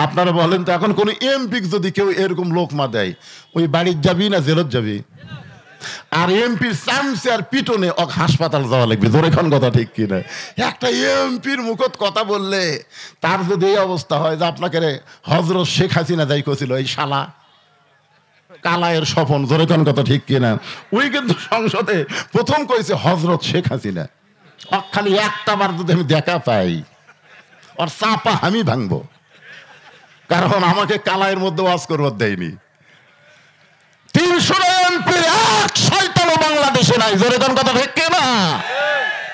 আপনারা বলেন তো, এখন কোন এমপি যদি কেউ এরকম লোকমা দেয়, ওই বাড়ির যাবি না জেলত যাবি? আর এমপির চামচে আর পিটনে ওক হাসপাতাল যাওয়া লাগবে। জোরে খান কথা ঠিক কিনা? একটা এমপির মুখত কথা বললে তার যদি এই অবস্থা হয় যে আপনাকে হজরত শেখ হাসিনা যাই করছিল, এই শালা কালায়ের স্বপন, জোরে খান কথা ঠিক কিনা? ওই কিন্তু সংসদে প্রথম কইছে হজরত শেখ হাসিনা। খালি একটা বার যদি আমি দেখা পাই, আর চাপা আমি ভাঙবো, কারণ আমাকে কালায়ের মধ্যে ওয়াজ করবার দেয়নি। 300 এমপির এক শয়তানও বাংলাদেশে নাই, জোরে কোন কথা ঠিক কিনা?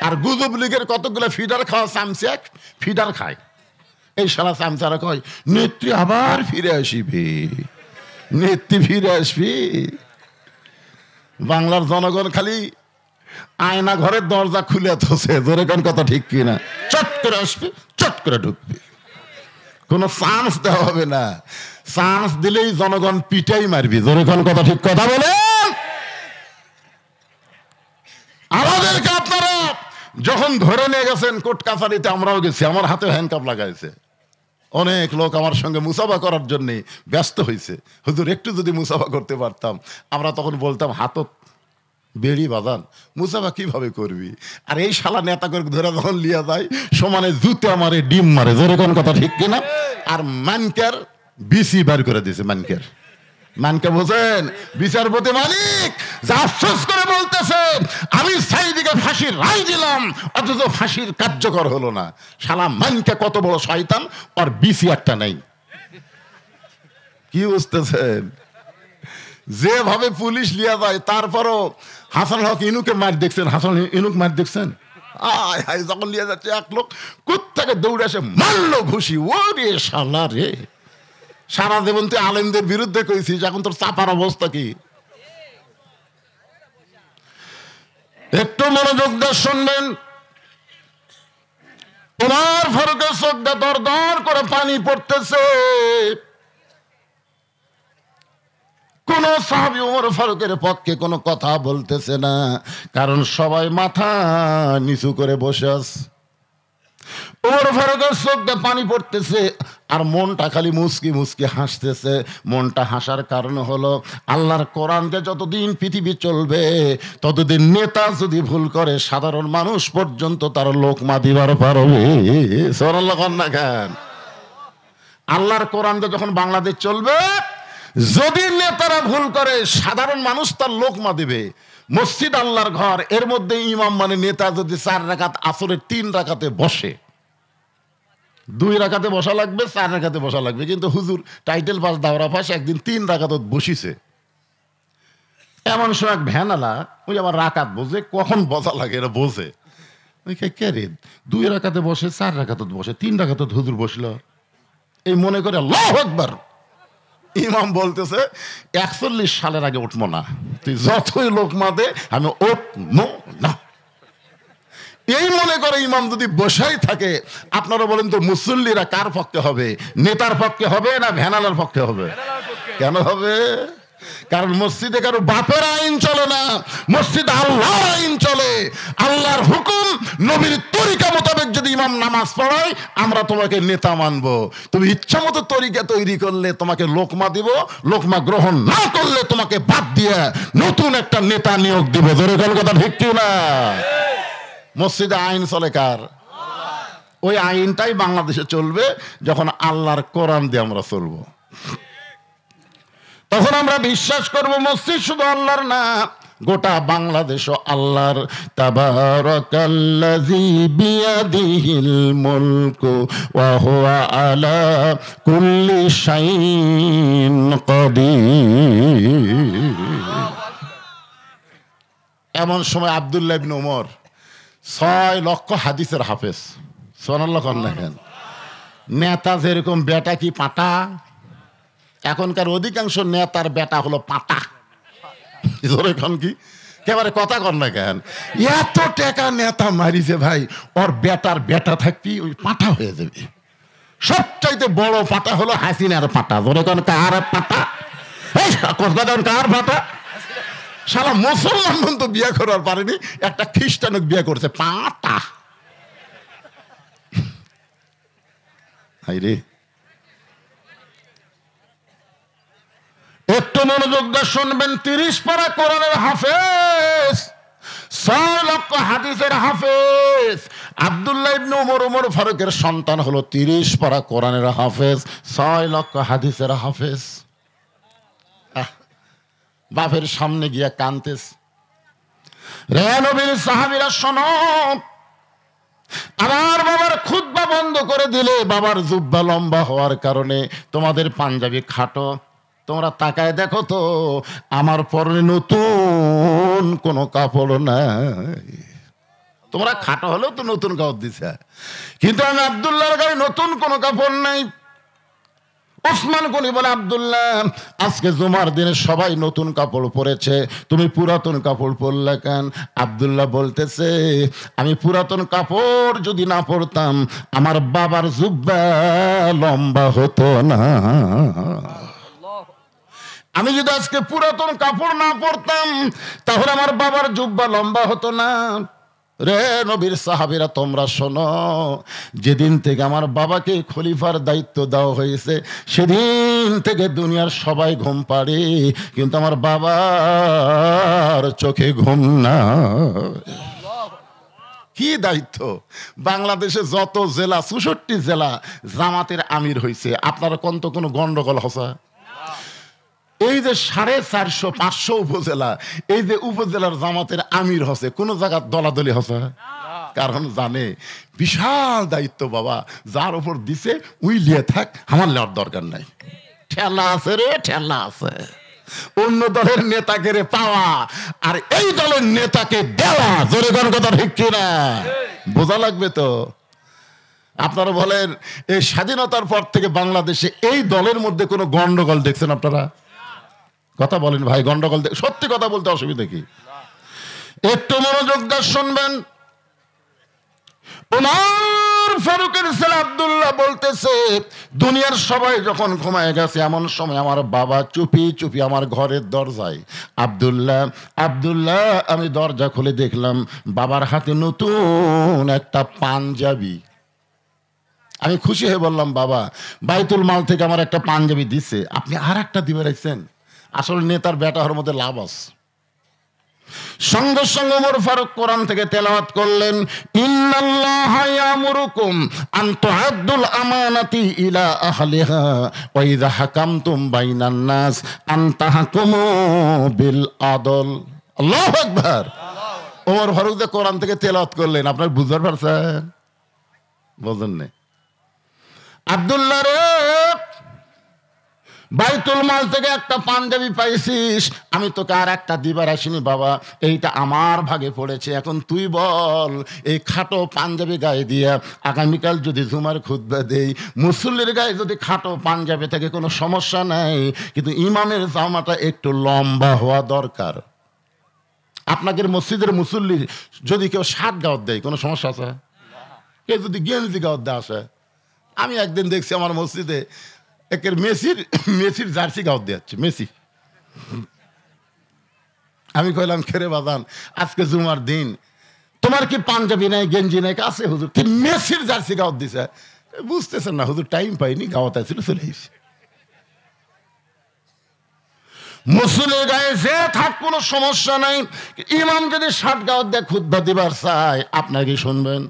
আর গুজব লীগের কতগুলো ফিডার খাওয়া চামচে এক ফিডার খায়। এই শালা চামচারা কয় নেত্রী আবার ফিরে আসিবে, নেত্রী ফিরে আসবি। বাংলার জনগণ খালি আয়না ঘরের দরজা খুলে থসে, জোরে কোন কথা ঠিক কিনা? চট করে আসবে, চট করে ঢুকবে, কোনো চান্স দেওয়া হবে না। চান্স দিলেই জনগণ পিটাই মারবি, জোরে কোন কথা ঠিক কথা বলে। আমাদেরকে আপনারা যখন ধরে নিয়ে গেছেন কোর্ট কাছারিতে, আমরাও গেছি, আমার হাতে হ্যান্ডকাপ লাগাইছে। অনেক লোক আমার সঙ্গে মুসাফা করার জন্য ব্যস্ত হয়েছে, হুজুর একটু যদি মুসাফা করতে পারতাম। আমরা তখন বলতাম হাতত বেড়ি বাজান, মুসাফা কিভাবে করবি? আর এই শালা নেতা করে ধরে যখন লিয়া যায়, সমানে জুতে মারে, ডিম মারে, জোরে কোন কথা ঠিক কিনা? আর মানকার বিসি বার করে দিয়েছে। মানকে বোঝেন? বিচারপতি মালিক যা আফসোস করে বলতেছে, আমি সাইদিকে ফাঁসির রায় দিলাম, অথচ ফাঁসির কার্যকর হলো না। শালা মানকে কত বড় শয়তান, আর বিসি একটা নাই। কি বুঝতেছেন? যেভাবে পুলিশ লিয়া যায়, তারপরও হাসান হক ইনুকে মার দেখছেন? হাসান ইনুক মার দেখছেন? যখন লিয়া যাচ্ছে এক লোক কোত্থেকে দৌড়ে আসে মারলো ঘুষি। ওরে শালা রে, সারা জীবন তুই আলেমদের বিরুদ্ধে কইছিস, এখন তোর চাপার অবস্থা কি? একটু মনোযোগ দিয়ে শুনবেন। ওমর ফারুকের চোখ দিয়ে দর দর করে পানি পড়তেছে। কোন সাহাবী ওমর ফারুকের পক্ষে কোনো কথা বলতেছে না, কারণ সবাই মাথা নিচু করে বসে আছে। ওমর ফারুকের চোখ দিয়ে পানি পড়তেছে, আর মনটা খালি মুচকি মুচকি হাসতেছে। মনটা হাসার কারণ হলো, আল্লাহর কোরআন দিয়ে যতদিন পৃথিবী চলবে, ততদিন নেতা যদি ভুল করে, সাধারণ মানুষ পর্যন্ত তার লোকমা দিবার পারবে। সুবহানাল্লাহ না খান? আল্লাহর কোরআন দিয়ে যখন বাংলাদেশ চলবে, যদি নেতারা ভুল করে, সাধারণ মানুষ তার লোকমা দিবে। মসজিদ আল্লাহর ঘর, এর মধ্যে ইমাম মানে নেতা যদি 4 রাকাত আসরের 3 রাকাতে বসে, 2 রাকাতে বসা লাগবে, 4 রাকাতে বসা লাগবে। কিন্তু হুজুর টাইটেল পাস দাওরা পাস একদিন 3 রাকাত বসিছে। এমন সময় এক ভ্যানালা, ওই আবার রাকাত বোঝে, কখন বসা লাগে এটা বোঝে। ওই কে রে 2 রাকাতে বসে, 4 রাকাত বসে, 3 রাকাত হুজুর বসলো, এই মনে করে আল্লাহু আকবার। ইমাম বলতেছে 41 সালের আগে উঠবো না, তুই যতই লোকমা দে আমি উঠবো না। এই মনে করে ইমাম যদি বসাই থাকে, আপনারা বলেন তো মুসল্লিরা কার পক্ষে হবে? নেতার পক্ষে হবে না ভ্যানালার পক্ষে হবে? কেন হবে? কারণ মসজিদে কারো বাপের আইন চলে না, মসজিদে আল্লাহর আইন চলে। আল্লাহর হুকুম, নবীর তরিকা মোতাবেক যদি ইমাম নামাজ পড়ায়, আমরা তোমাকে নেতা মানবো। তুমি ইচ্ছা মতো তরিকা তৈরি করলে তোমাকে লোকমা দিব, লোকমা গ্রহণ না করলে তোমাকে বাদ দিয়ে নতুন একটা নেতা নিয়োগ দিব। জোরে কোন কথা ঠিক কি না? মসজিদে আইন চলে কার? ওই আইনটাই বাংলাদেশে চলবে যখন আল্লাহর কোরআন দিয়ে আমরা চলবো। তখন আমরা বিশ্বাস করব মসজিদ শুধু আল্লাহর না, গোটা বাংলাদেশও আল্লাহর। তাবারাকাল্লাযী বিয়াদিহিল মুলকু ওয়া হুয়া আলা কুল্লি শাইইন কাদির। এমন সময় আব্দুল্লাহ ইবনে ওমর 6 লক্ষ হাদিসের হাফেজ, সুবহানাল্লাহ কন্যা। নেতা যেরকম বেটা কি পাটা, এখনকার অধিকাংশ নেতার বেটা হলো পাটা। এখন কি একেবারে কথা কর না কেন? এত টাকা নেতা মারিছে ভাই, ওর বেটার বেটা থাকবি ওই পাটা হয়ে যাবে। সবচাইতে বড় পাটা হলো হাসিনার পাটা। ধরে কোন কার পাটা? কার পাটা? সারা মুসলমান তো বিয়ে করার পারেনি, একটা খ্রিস্টানক বিয়ে করছে পাটা। হাই রে, একটু মনোযোগ দিয়ে শুনবেন। 30 পারা কোরআনের হাফেজ, 6 লক্ষ হাদিসের হাফেজ আব্দুল্লাহ ইবনে উমর ফারুকের সন্তান হলো 30 পারা কোরআনের হাফেজ, 6 লক্ষ হাদিসের হাফেজ। বাপের সামনে গিয়া কানতেস। রে নবীর সাহাবীরা শোনো, আমার বাবার খুতবা বন্ধ করে দিলে বাবার জুব্বা লম্বা হওয়ার কারণে তোমাদের পাঞ্জাবি খাটো। তোমরা তাকায় দেখো তো, আমার পরনে নতুন কোনো কাপড় নাই। তোমরা খাটো হলেও তো নতুন কাপড় দিছে, কিন্তু আমি আব্দুল্লাহর গায়ে নতুন কোনো কাপড় নাই। ওসমান গনি বলে, আব্দুল্লাহ আজকে জুমার দিনে সবাই নতুন কাপড় পরেছে, তুমি পুরাতন কাপড় পরলে কেন? আব্দুল্লাহ বলতেছে, আমি পুরাতন কাপড় যদি না পরতাম আমার বাবার জুব্বা লম্বা হতো না। আমি যদি আজকে পুরাতন কাপড় না পরতাম তাহলে আমার বাবার জুব্বা লম্বা হতো না। রে নবীর সাহাবীরা তোমরা শোনো, যেদিন থেকে আমার বাবাকে খলিফার দায়িত্ব দেওয়া হয়েছে সেদিন থেকে দুনিয়ার সবাই ঘুম পাড়ে, কিন্তু আমার বাবার চোখে ঘুম না। কি দায়িত্ব! বাংলাদেশে যত জেলা, 64 জেলা জামাতের আমির হয়েছে, আপনারা কোন তো কোনো গন্ডগোল হসা? এই যে 450-500 উপজেলা, এই যে উপজেলার জামাতের আমির হসে, কোন জায়গা দলাদলি হসে? কারণ জানে বিশাল দায়িত্ব বাবা, যার উপর দিছে উই লিয়ে থাক, আমার লেওয়ার দরকার নাই। ঠেলা আছে রে, ঠেলা আছে। অন্য দলের নেতাকে রে পাওয়া আর এই দলের নেতাকে দেওয়া, জোরে কোন কথা ঠিক কিনা? বোঝা লাগবে তো। আপনারা বলেন, এই স্বাধীনতার পর থেকে বাংলাদেশে এই দলের মধ্যে কোনো গন্ডগোল দেখছেন আপনারা? কথা বলেন ভাই, গন্ডগোল সত্যি কথা বলতে অসুবিধা কি? একটু মনোযোগ দিয়ে শুনবেন। উমর ফারুকের ছেলে আব্দুল্লাহ বলতেছে, দুনিয়ার সবাই যখন ঘুমায় গেছে এমন সময় আমার বাবা চুপি চুপি আমার ঘরের দরজায়, আব্দুল্লাহ আব্দুল্লাহ, আমি দরজা খুলে দেখলাম বাবার হাতে নতুন একটা পাঞ্জাবি। আমি খুশি হয়ে বললাম, বাবা বাইতুল মাল থেকে আমার একটা পাঞ্জাবি দিছে, আপনি আর একটা দিবে রাখছেন। আসলে নেতার বেটা হওয়ার মধ্যে লাভ আছে। সঙ্গে সঙ্গে ওমর ফারুক কোরআন থেকে তেলাওয়াত করলেন, ইন্নাল্লাহা ইয়ামুরুকুম আন তুআদ্দুল আমানাতি ইলা আহলিহা ওয়া ইযা হাকামতুম বাইনান নাস আন তাহকুমু বিল আদল। আল্লাহু আকবার। ওমর ফারুক যে কোরআন থেকে তেলাওয়াত করলেন, আপনারা বুঝতে পারছেন? বুঝেন না? আব্দুল্লাহ রে, বাইতুল মাল থেকে একটা পাঞ্জাবি পাইছিস, আমি তোকে আর একটা দিবার আসিনি বাবা, এইটা আমার ভাগে পড়েছে। এখন তুই বল, এই খাটো পাঞ্জাবি গায়ে দিয়া আগামীকাল যদি জুমার খুতবা দেই, মুসল্লির গায়ে যদি খাটো পাঞ্জাবি থাকে কোনো সমস্যা নাই, কিন্তু ইমামের জামাটা একটু লম্বা হওয়া দরকার। আপনাদের মসজিদের মুসল্লি যদি কেউ 7 গাওয়াত দেয় কোনো সমস্যা আছে? কেউ যদি গেঞ্জি গাওয়াত দেয় আসে? আমি একদিন দেখছি আমার মসজিদে একের মেসির জার্সি গাওয়াত দিচ্ছে, মেসি। আমি কইলাম, খেরে বাজান আজকে জুমার দিন, তোমার কি পাঞ্জাবি নাই গেঞ্জি নাই? আছে হুজুর, তুই মেসির জার্সি গাওয়াত দিছে। বুঝতেছেন না হুজুর, টাইম পাইনি, গাওয়াত আসছিল, চলে এসেছি। মুসলিমের গায়ে যে থাক কোনো সমস্যা নাই, ইমাম যদি 7 গাওয়াত দিয়ে খুতবা দিবার চায়, আপনার কি শুনবেন?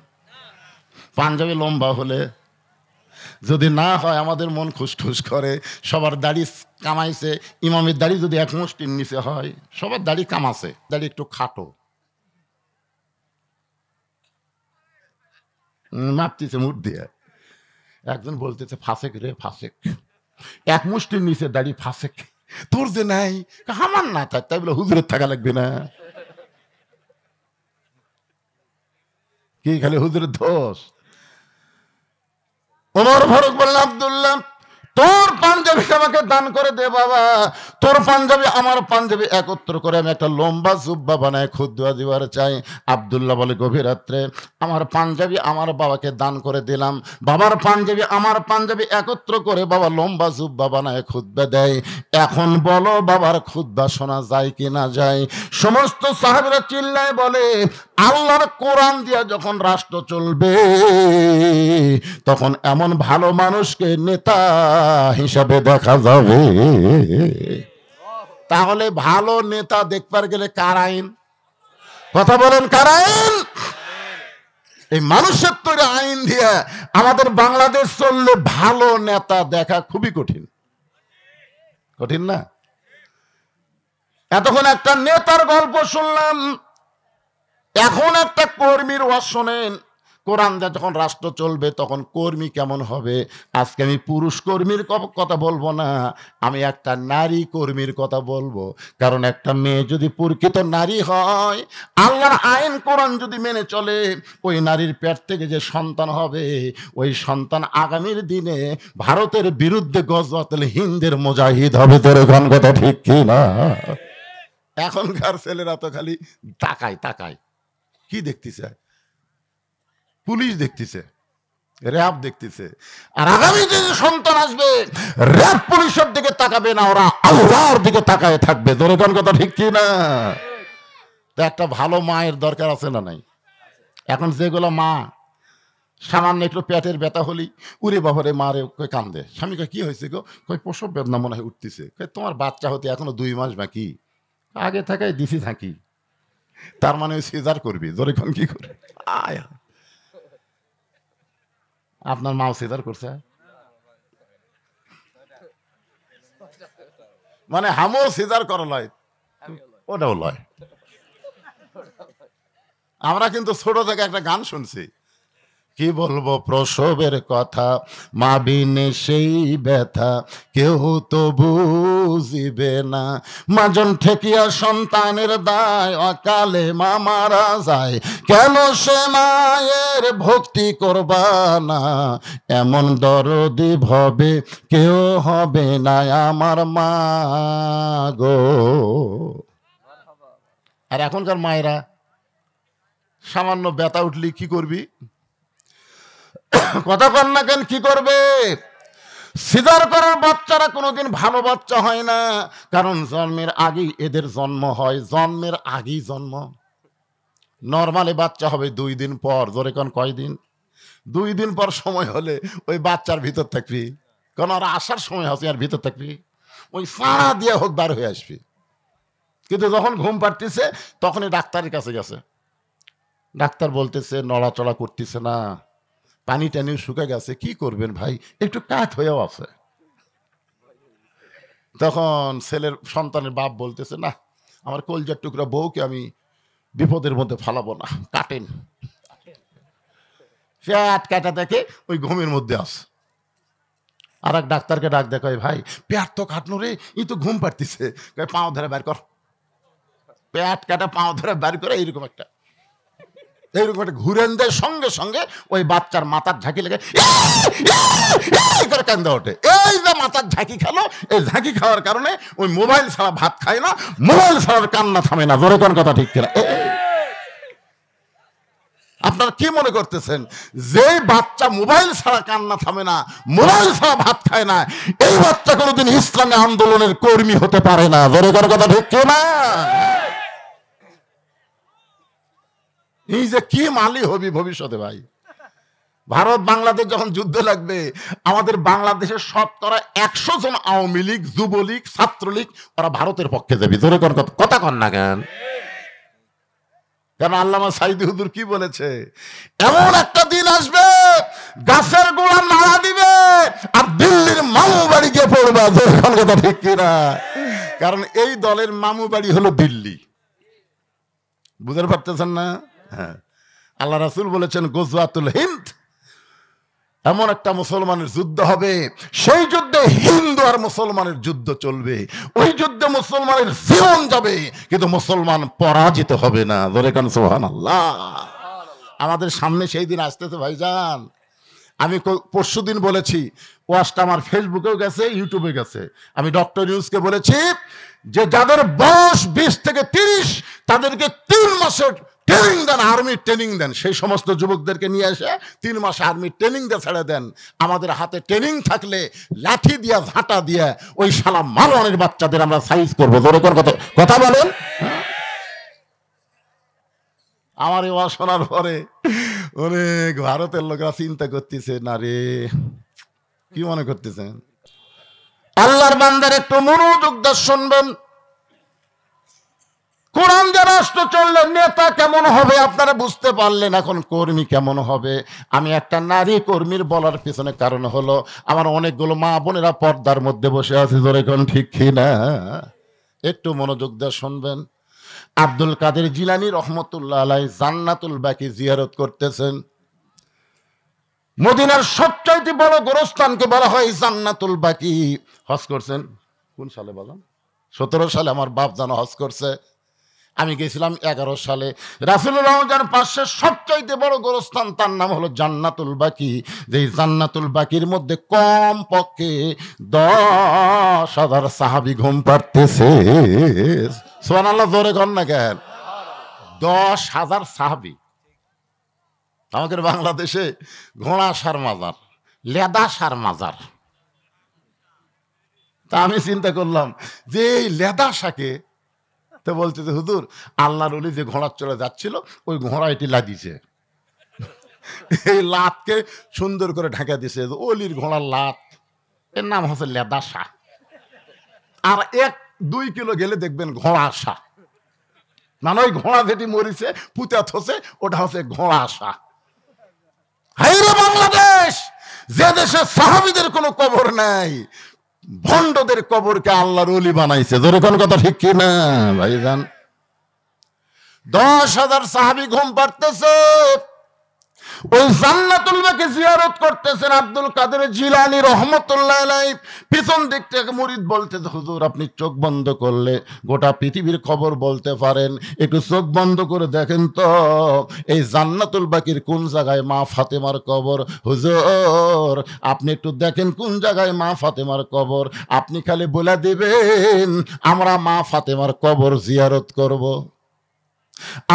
পাঞ্জাবি লম্বা হলে যদি না হয় আমাদের মন খুশখুশ করে। সবার দাড়ি কামাইছে, ইমামের দাড়ি যদি 1 মুষ্টির নিচে হয়, সবার দাড়ি কামাছে, দাড়ি একটু খাটো, মাপতেছে মুঠ দিয়ে। একজন বলতেছে, ফাসেক রে ফাসেক, 1 মুষ্টির নিচে দাড়ি ফাসেক। তোর যে নাই, আমার না থাক, তাই বলে হুজুরের থাকা লাগবে না? কি খালি হুজুরের দোষ? ওমর ফারুক বললেন, আব্দুল্লাহ তোর পাঞ্জাবি আমাকে দান করে দে বাবা, তোর পাঞ্জাবি আমার পাঞ্জাবি একত্র করে আমি একটা লম্বা জুব্বা বানায় খুতবা দিবার চাই। আব্দুল্লাহ বলে, গভীর রাত্রে আমার পাঞ্জাবি আমার বাবাকে দান করে দিলাম, বাবার পাঞ্জাবি আমার পাঞ্জাবি একত্র করে বাবা লম্বা জুব্বা বানায় খুতবা দেয়। এখন বলো বাবার খুতবা শোনা যায় কি না যায়? সমস্ত সাহাবীরা চিল্লায় বলে, আল্লাহর কোরআন দিয়া যখন রাষ্ট্র চলবে তখন এমন ভালো মানুষকে নেতা হিসাবে দেখা যাবে। তাহলে ভালো নেতা দেখবার গেলে কার আইন? কথা বলেন, কার আইন? এই মানুষের তৈরি আইন দিয়ে আমাদের বাংলাদেশ চললে ভালো নেতা দেখা খুবই কঠিন। কঠিন না? এতক্ষণ একটা নেতার গল্প শুনলাম, এখন একটা কর্মীর ওয়াজ শোনেন। কোরআন যখন রাষ্ট্র চলবে তখন কর্মী কেমন হবে। আজকে আমি পুরুষ কর্মীর কথা বলবো না, আমি একটা নারী কর্মীর কথা বলবো। কারণ একটা মেয়ে যদি প্রকৃত নারী হয়, আল্লাহর আইন কোরআন যদি মেনে চলে, ওই নারীর পেট থেকে যে সন্তান হবে, ওই সন্তান আগামীর দিনে ভারতের বিরুদ্ধে গজওয়াতুল হিন্দের মুজাহিদ হবে। তোর এখন কথা ঠিক কি না? এখনকার ছেলেরা তো খালি তাকায় তাকায়, কি দেখতেছে? পুলিশ দেখতেছে, র্যাব দেখতেছে। আর আগামী যে সন্তান আসবে, র্যাব পুলিশের দিকে তাকাবে না, ওরা আল্লাহর দিকে তাকায় থাকবে। জোরের কথা ঠিক কি না? তো একটা ভালো মায়ের দরকার আছে না নাই? এখন যেগুলো মা সামান্য একটু পেটের ব্যথা হলি উরে বাবারে মারে কই কান্দে, স্বামী কই কি হয়েছে গো? কই প্রসব বেদনা মনে হয় উঠতেছে। কই তোমার বাচ্চা হতে এখনো 2 মাস বাকি, আগে থাকায় দিছি থাকি। তার মানে ওই সিজার করবি। জোরে কোন কি করে? আয় আপনার মাও সিজার করছে? মানে হামও সিজার করা লয়, ওটাও লয়। আমরা কিন্তু ছোট থেকে একটা গান শুনছি, কি বলবো প্রসবের কথা, মা বিনে সেই ব্যথা কেউ তো বুঝিবে না। মাজন ঠেকিয়া সন্তানের দায়, অকালে মা মারা যায়, কেন সে মায়ের ভক্তি করবা না? এমন দরদি ভবে কেউ হবে না আমার মা গো। আর এখনকার মায়েরা সামান্য ব্যথা উঠলি কি করবি? কথা কন না কেন? কি করবে? সিজার করার বাচ্চারা কোনোদিন ভালো বাচ্চা হয় না, কারণ জন্মের আগেই এদের জন্ম হয়, জন্মের আগেই জন্ম। নর্মালি বাচ্চা হবে 2 দিন পর। জোরে কোন কয়দিন? 2 দিন পর সময় হলে ওই বাচ্চার ভিতর থাকবি, কারণ আর আসার সময় আছে আর ভিতর থাকবি, ওই সাড়া দিয়ে হোক বার হয়ে আসবি। কিন্তু যখন ঘুম পাড়তেছে তখনই ডাক্তারের কাছে গেছে, ডাক্তার বলতেছে নড়াচড়া করতেছে না, পানি টানিও শুকে গেছে, কি করবেন ভাই, একটু কাত হয়েও আছে। তখন সন্তানের বাপ বলতেছে, না আমার কলজার টুকরা বউকে আমি বিপদের মধ্যে ফালাবো না, কাটেন। সে কাটা দেখে ওই ঘুমের মধ্যে আছে। আর এক ডাক্তারকে ডাক দেখায়, ভাই পেট তো কাটনো রে, ই তো ঘুম পাড়তেছে, পাও ধরে বের কর। পেট কাটা পাও ধরে বের করে এইরকম একটা ঘুরেন দেয়, সঙ্গে সঙ্গে ওই বাচ্চার মাথার ঝাঁকি লেগে কান্দা ওঠে। এই যে মাথার ঝাঁকি খেলো, এই ঝাঁকি খাওয়ার কারণে ওই মোবাইল ছাড়া ভাত খায় না, মোবাইল ছাড়ার কান্না থামে না। জোরে কোন কথা ঠিক কিনা? আপনারা কি মনে করতেছেন যে বাচ্চা মোবাইল ছাড়া কান্না থামে না, মোবাইল ছাড়া ভাত খায় না, এই বাচ্চা কোনোদিন ইসলামী আন্দোলনের কর্মী হতে পারে না? জোরে কোন কথা ঠিক কিনা? এই যে কি মালি হবি ভবিষ্যতে ভাই। ভারত বাংলাদেশ যখন যুদ্ধ লাগবে, আমাদের বাংলাদেশের শতকরা 100 জন আওয়ামী লীগ, যুবলীগ, ছাত্রলীগ ওরা ভারতের পক্ষে যাবে। জোরে কথা কন না কেন? কারণ আল্লামা সাইদি হুজুর কি বলেছে, এমন একটা দিন আসবে গাছের গোড়া নাড়া দিবে আর দিল্লির মামু বাড়ি গিয়ে পড়বে। জোরে কথা ঠিক কিনা? কারণ এই দলের মামু বাড়ি হলো দিল্লি। বুঝতে পারতেছেন না? হ্যাঁ, আল্লাহ রাসূল বলেছেন গজওয়াতুল হিন্দ, এমন একটা মুসলমানের যুদ্ধ হবে, সেই যুদ্ধে হিন্দু আর মুসলমানের যুদ্ধ চলবে, ওই যুদ্ধে মুসলমানের জীবন যাবে কিন্তু মুসলমান পরাজিত হবে না। জোরে কান সুবহানাল্লাহ। আমাদের সামনে সেই দিন আসতেছে ভাইজান। আমি পরশুদিন বলেছি, ওয়াজটা আমার ফেসবুকেও গেছে, ইউটিউবে গেছে। আমি ডক্টর ইউনূসকে বলেছি যে যাদের বয়স 20 থেকে 30 তাদেরকে 3 মাসের ট্রেনিং দেন, আর্মির ট্রেনিং দেন। সেই সমস্ত যুবকদেরকে নিয়ে এসে 3 মাস আর্মির ট্রেনিং দিয়ে ছেড়ে দেন। আমাদের হাতে ট্রেনিং থাকলে লাঠি দিয়া ঝাঁটা দিয়ে ওই শালা মারওয়ানের বাচ্চাদের আমরা সাইজ করবো। জোরে কথা বলেন। আমার এই ওয়াজ শোনার পরে অনেক ভারতের লোকরা চিন্তা করতেছে, না রে কি মনে করতেছেন? আল্লাহর বান্দার একটু মনোযোগ দিয়ে শুনবেন। কোরআন দিয়ে রাষ্ট্র চললে নেতা কেমন হবে আপনারা বুঝতে পারলেন, এখন কর্মী কেমন হবে। আমি একটা নারী কর্মীর বলার পিছনে কারণ হলো আমার অনেকগুলো মা বোনেরা পর্দার মধ্যে বসে আছে, ধরে কোন ঠিক কিনা, একটু মনোযোগ দিয়ে শুনবেন। আব্দুল কাদের জিলানী রহমতুল্লাহ আলাইহি জান্নাতুল বাকি জিয়ারত করতেছেন। মদিনার সবচাইতে বড় গোরস্থানকে বলা হয় জান্নাতুল বাকি। হজ করছেন কোন সালে বলেন? 17 সালে আমার বাপ জানো হজ করছে, আমি গেছিলাম 11 সালে। রাসূলুল্লাহ পাশের সবচাইতে বড় গোরস্থান, তার নাম হলো জান্নাতুল বাকি। যে জান্নাতুল বাকির মধ্যে কম পক্ষে 10,000 সাহাবী ঘুম পাড়তেছে। সুবহানাল্লাহ, জোরে কর না কেন? 10,000 সাহাবী। আমাদের বাংলাদেশে ঘোড়া সার মাজার, লেদা সার মাজার। তা আমি চিন্তা করলাম যে এই লেদা শাকে, তো বলছে যে হুজুর আল্লাহর ওলি যে ঘোড়া চলে যাচ্ছিল ওই ঘোড়া এটি লাদিছে, এই লাতকে সুন্দর করে ঢাকা দিছে, অলির ঘোড়ার লাত, এর নাম হচ্ছে লেদা শাহ। আর 1-2 কিলো গেলে দেখবেন ঘোড়া শাহ, মানে ওই ঘোড়া যেটি মরিছে পুঁতে থসে ওটা হচ্ছে ঘোড়া শাহ। হাইরে বাংলাদেশ, যে দেশে সাহাবীদের কোনো কবর নাই, ভণ্ডদের কবরকে আল্লাহর ওলি বানাইছে। ধরে কোন কথা ঠিক কি না ভাইজান? 10,000 সাহাবী ঘুম পাড়তেছে, ওই জান্নাতুল বাকি জিয়ারত করতেছেন আব্দুল কাদের জিলানী রহমতুল্লাহ আলাইহি। পিছন দিক থেকে মুরিদ বলতেছে হুজুর আপনি চোখ বন্ধ করলে গোটা পৃথিবীর খবর বলতে পারেন, একটু চোখ বন্ধ করে দেখেন তো এই জান্নাতুল বাকির কোন জায়গায় মা ফাতেমার কবর। হুজুর আপনি একটু দেখেন কোন জায়গায় মা ফাতেমার কবর, আপনি খালি বলে দিবেন আমরা মা ফাতেমার কবর জিয়ারত করব।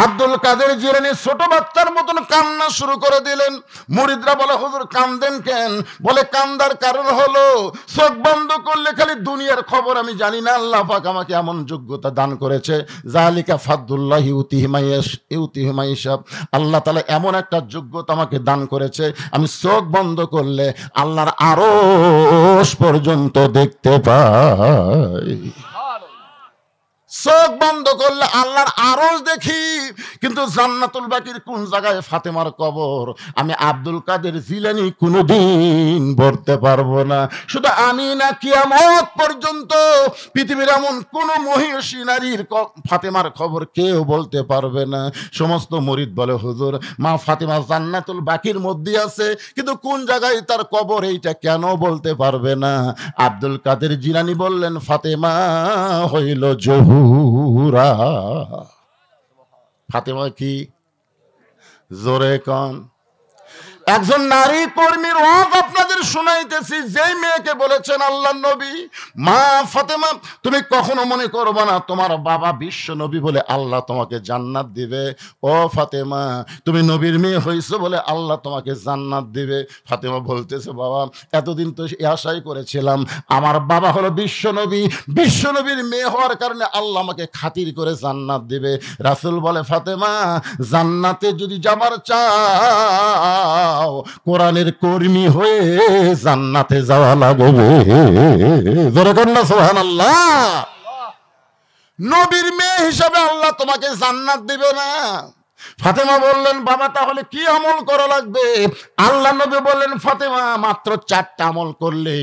আব্দুল কাদের জিলানী ছোট বাচ্চার মতন কান্না শুরু করে দিলেন। মুরিদরা বলে হুজুর কান্দেন কেন? বলে কান্দার কারণ হলো চোখ বন্ধ করলে খালি দুনিয়ার খবর আমি জানি না, আল্লাহ পাক আমাকে এমন যোগ্যতা দান করেছে, জালিকা ফাদলুল্লাহি ইউতিহি মান ইয়াশা। আল্লাহ তাআলা এমন একটা যোগ্যতা আমাকে দান করেছে, আমি চোখ বন্ধ করলে আল্লাহর আরশ পর্যন্ত দেখতে পাই। চোখ বন্ধ করলে আল্লাহর আরশ দেখি, কিন্তু জান্নাতুল বাকির কোন জায়গায় ফাতেমার কবর আমি আব্দুল কাদের জিলানী কোনোদিন বলতে পারবো না। শুধু আমি না, কিয়ামত পর্যন্ত পৃথিবীর এমন কোন মহিষী নারীর ফাতেমার খবর কেউ বলতে পারবে না। সমস্ত মুরিদ বলে হুজুর মা ফাতেমা জান্নাতুল বাকির মধ্যে আছে, কিন্তু কোন জায়গায় তার কবর এইটা কেন বলতে পারবে না। আব্দুল কাদের জিলানী বললেন ফাতেমা হইল জহুরা। ফাতেমা কি? জোরে কন। একজন নারী কর্মীর ওয়াজ আপনাদের শোনাইতেছি, যেই মেয়েকে বলেছেন আল্লাহর নবী মা ফাতেমা তুমি কখনো মনে করবে না তোমার বাবা বিশ্ব নবী বলে আল্লাহ তোমাকে জান্নাত দিবে। ও ফাতেমা তুমি নবীর মেয়ে হইছো বলে আল্লাহ তোমাকে জান্নাত দিবে। ফাতেমা বলতেছে বাবা এতদিন তো আশাই করেছিলাম আমার বাবা হলো বিশ্ব নবী, বিশ্ব নবীর মেয়ে হওয়ার কারণে আল্লাহ আমাকে খাতির করে জান্নাত দিবে। রাসূল বলে ফাতেমা জান্নাতে যদি যাবার চাও কোরআনের কর্মী হয়ে জান্নাতে যাওয়া লাগবে। জোরে কর না সুবহানাল্লাহ। নবীর মেয়ে হিসাবে আল্লাহ তোমাকে জান্নাত দিবে না। ফাতেমা বললেন বাবা তাহলে কি আমল করা লাগবে? আল্লাহ নবী বললেন ফাতেমা মাত্র 4টা আমল করলে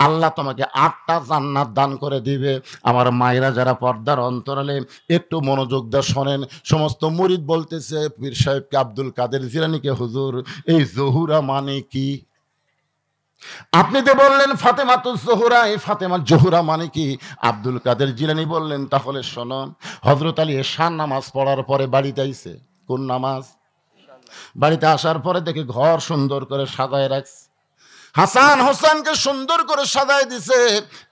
আল্লাহ তোমাকে 8টা জান্নাত দান করে দিবে। আমার মায়েরা যারা পর্দার অন্তরালে একটু মনোযোগ দিয়ে শোনেন। সমস্ত মুরিদ বলতেছে পীর সাহেবকে আব্দুল কাদের জিলানীকে হুজুর এই জহুরা মানে কি? আপনি তো বললেন ফাতেমা তো জোহরা, এই ফাতেমা জোহরা মানে কি? আব্দুল কাদের জিলানী বললেন তাহলে শোনো, হযরত আলী এশার নামাজ পড়ার পরে বাড়িতে আইছে। কোন নামাজ? বাড়িতে আসার পরে দেখে ঘর সুন্দর করে সাজায় রাখছে, হাসান হোসেনকে সুন্দর করে সাজায় দিছে,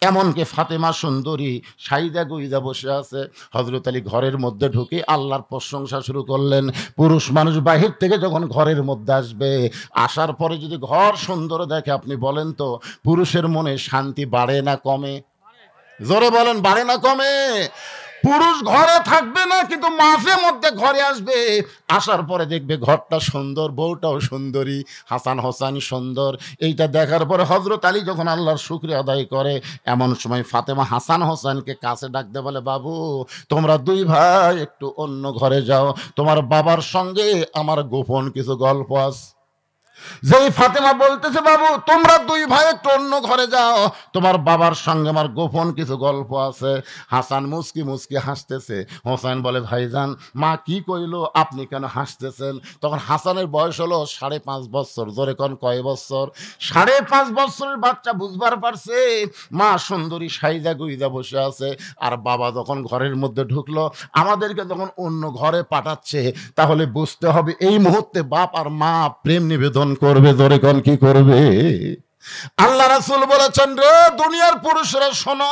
এমনকি ফাতেমা সুন্দরী সাইদা গুইদা বসে আছে। হযরত আলী ঘরের মধ্যে ঢুকে আল্লাহর প্রশংসা শুরু করলেন। পুরুষ মানুষ বাহির থেকে যখন ঘরের মধ্যে আসবে, আসার পরে যদি ঘর সুন্দর দেখে আপনি বলেন তো পুরুষের মনে শান্তি বাড়ে না কমে? জোরে বলেন বাড়ে না কমে? পুরুষ ঘরে থাকবে না কিন্তু মাঝে মধ্যে ঘরে আসবে, আসার পরে দেখবে ঘরটা সুন্দর, বউটাও সুন্দরী, হাসান হোসেন সুন্দর। এইটা দেখার পরে হযরত আলী যখন আল্লাহর শুকরিয়া আদায় করে, এমন সময় ফাতেমা হাসান হোসেনকে কাছে ডাকতে বলে, বাবু তোমরা দুই ভাই একটু অন্য ঘরে যাও, তোমার বাবার সঙ্গে আমার গোপন কিছু গল্প আছে। যেই ফাতেমা বলতেছে, বাবু তোমরা দুই ভাই একটু অন্য ঘরে যাও, তোমার বাবার সঙ্গে আমার গোপন কিছু গল্প আছে, হাসান মুস্কি মুস্কি হাসতেছে। হোসেন বলে, ভাইজান মা কি কইলো, আপনি কেন হাসতেছেন? তখন হাসানের বয়স হলো 5.5 বছর। জোরে কোন কয় বছর? 5.5 বছরের বাচ্চা বুঝবার পারছে মা সুন্দরী সাইজা গুইজা বসে আছে, আর বাবা যখন ঘরের মধ্যে ঢুকলো, আমাদেরকে যখন অন্য ঘরে পাঠাচ্ছে, তাহলে বুঝতে হবে এই মুহূর্তে বাপ আর মা প্রেম নিবেদন করবে। জোরে কোন কি করবে? আল্লাহ রাসূল বলেছেন, রে দুনিয়ার পুরুষরা শোনো,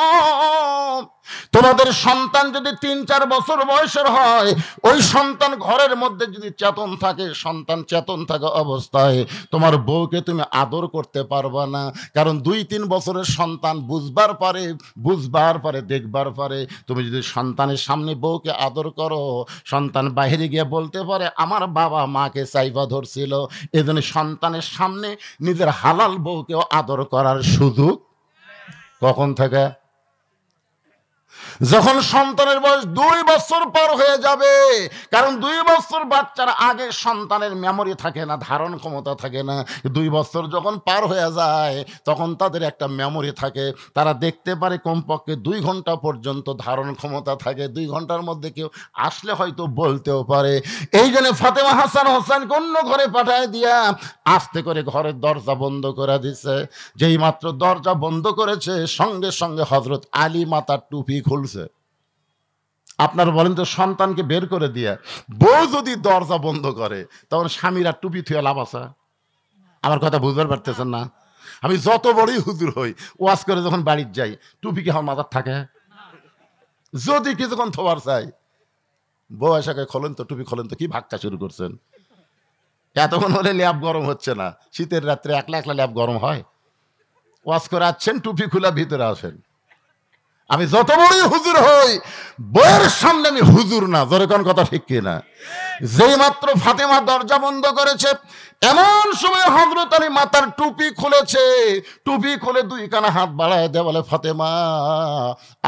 তোমাদের সন্তান যদি 3-4 বছর বয়সের হয়, ওই সন্তান ঘরের মধ্যে যদি চেতন থাকে, সন্তান চেতন থাকা অবস্থায় তোমার বউকে তুমি আদর করতে পারবা না। কারণ 2-3 বছরের সন্তান বুঝবার পারে, দেখবার পারে। তুমি যদি সন্তানের সামনে বউকে আদর করো, সন্তান বাইরে গিয়ে বলতে পারে আমার বাবা মাকে চাইবা ধরছিল। এজন্য সন্তানের সামনে নিজের হালাল বউকেও আদর করার সুযোগ কখন থেকে? যখন সন্তানের বয়স 2 বছর পর হয়ে যাবে। কারণ 2 বছর বাচ্চার আগে সন্তানের মেমোরি থাকে না, ধারণ ক্ষমতা থাকে না। 2 বছর যখন পার হয়ে যায়, তখন তাদের একটা মেমোরি থাকে, তারা দেখতে পারে, কমপক্ষে 2 ঘন্টা পর্যন্ত ধারণ ক্ষমতা থাকে। 2 ঘন্টার মধ্যে কেউ আসলে হয়তো বলতেও পারে। এই জন্য ফাতেমা হাসান হোসেনকে অন্য ঘরে পাঠায় দিয়া আস্তে করে ঘরের দরজা বন্ধ করে দিছে। যেই মাত্র দরজা বন্ধ করেছে, সঙ্গে সঙ্গে হযরত আলী মাথার টুপি খুলছে। আপনার বলেন তো, সন্তানকে বের করে দিয়ে বউ যদি দরজা বন্ধ করে, তখন স্বামীরা টুপি থুয়ে লাভ আছে? আমার কথা বুঝতে পারতেছেন না? আমি যত বড়ই হুজুর হই, ওয়াজ করে যখন বাড়ির যাই, টুপি কি আমার মাথার থাকে? যদি কিছুক্ষণ থোয়ার চাই, বউ এসে খোলেন তো টুপি, খোলেন তো, কি ভাগটা শুরু করছেন? এতক্ষণ হলে ল্যাব গরম হচ্ছে না? শীতের রাত্রে একলা একলা ল্যাব গরম হয়? ওয়াজ করে আসছেন, টুপি খুলা ভিতরে আসেন। আমি যত বড়ই হুজুর হই, বইয়ের সামনে আমি হুজুর না। জোরে কোন কথা ঠিক কিনা? যেই মাত্র ফাতেমা দরজা বন্ধ করেছে, এমন সময় হযরত আলী মাথার টুপি খুলেছে। টুপি খুলে 2 কানা হাত বাড়ায় দেয়, বলে ফাতেমা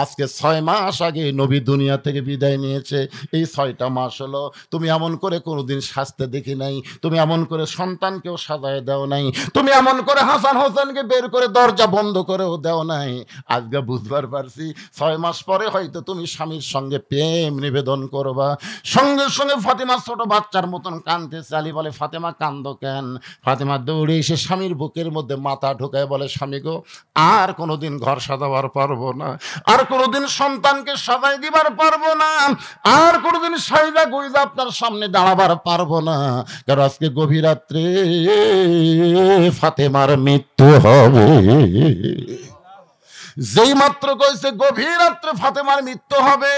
আজকে 6 মাস আগে নবী দুনিয়া থেকে বিদায় নিয়েছে। এই 6টা মাস হলো তুমি এমন করে কোনোদিন সাজতে দেখি নাই, তুমি এমন করে সন্তানকেও সাজায় দাও নাই, তুমি এমন করে হাসান হোসেনকে বের করে দরজা বন্ধ করেও দাও নাই। আজকে বুঝবার পারছি 6 মাস পরে হয়তো তুমি স্বামীর সঙ্গে প্রেম নিবেদন করবা। সঙ্গে সঙ্গে ফাতেমা ছোট বাচ্চার মতন কাঁদতেছে। আলী বলে, ফাতেমা কান্দো কেন? ফাতেমা দৌড়ে এসে স্বামীর বুকের মধ্যে মাথা ঢোকায় বলে, স্বামী গো, আর কোনোদিন ঘর সাজাবার পারবো না, আর কোনোদিন সন্তানকে সাজাই দিবার পারবো না, আর কোনোদিন সাইজা গুইজা আপনার সামনে দাঁড়াবার পারবো না। কারণ আজকে গভীর রাত্রে ফাতেমার মৃত্যু হবে। যেই মাত্র কইছে গভীর রাত্রে ফাতেমার মৃত্যু হবে,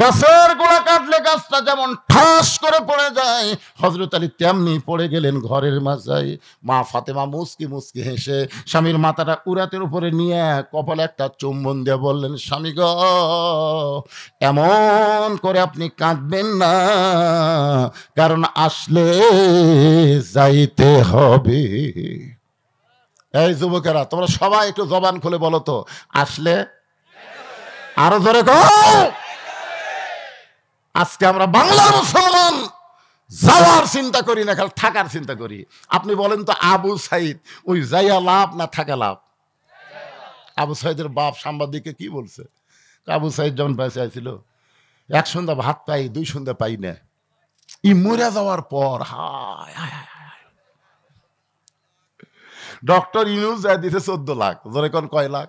গাছের গোড়া কাটলে গাছটা যেমন ঠাস করে পড়ে যায়, হযরত আলী তেমনি পড়ে গেলেন ঘরের মাঝায়। মা ফাতেমা মুস্কি মুস্কি হেসে স্বামীর মাথাটা উরাতের উপরে নিয়ে কপালে একটা চুম্বন দিয়ে বললেন, স্বামী গো, এমন করে আপনি কাঁদবেন না, কারণ আসলে যাইতে হবে। এই যুবকেরা, তোমরা সবাই একটু জবান খুলে বলো তো, আসলে? আরো জোরে কও। আজকে আমরা বাংলার মুসলমান যাওয়ার চিন্তা করি না, খালি থাকার চিন্তা করি। আপনি বলেন তো, আবু সাইদ ওই যাইয়া লাভ না থাকা লাভ? আবু সাইদের বাপ সাংবাদিককে কি বলছে? আবু সাইদ যখন বেঁচে আছিল, 1 সন্ধ্যা ভাত পাই, 2 সন্ধ্যা পাই না। ই মরে যাওয়ার পর হায় হায় হায়, ডক্টর ইউনূস যা দিছে 14 লাখ। জোরে কোন কয় লাখ?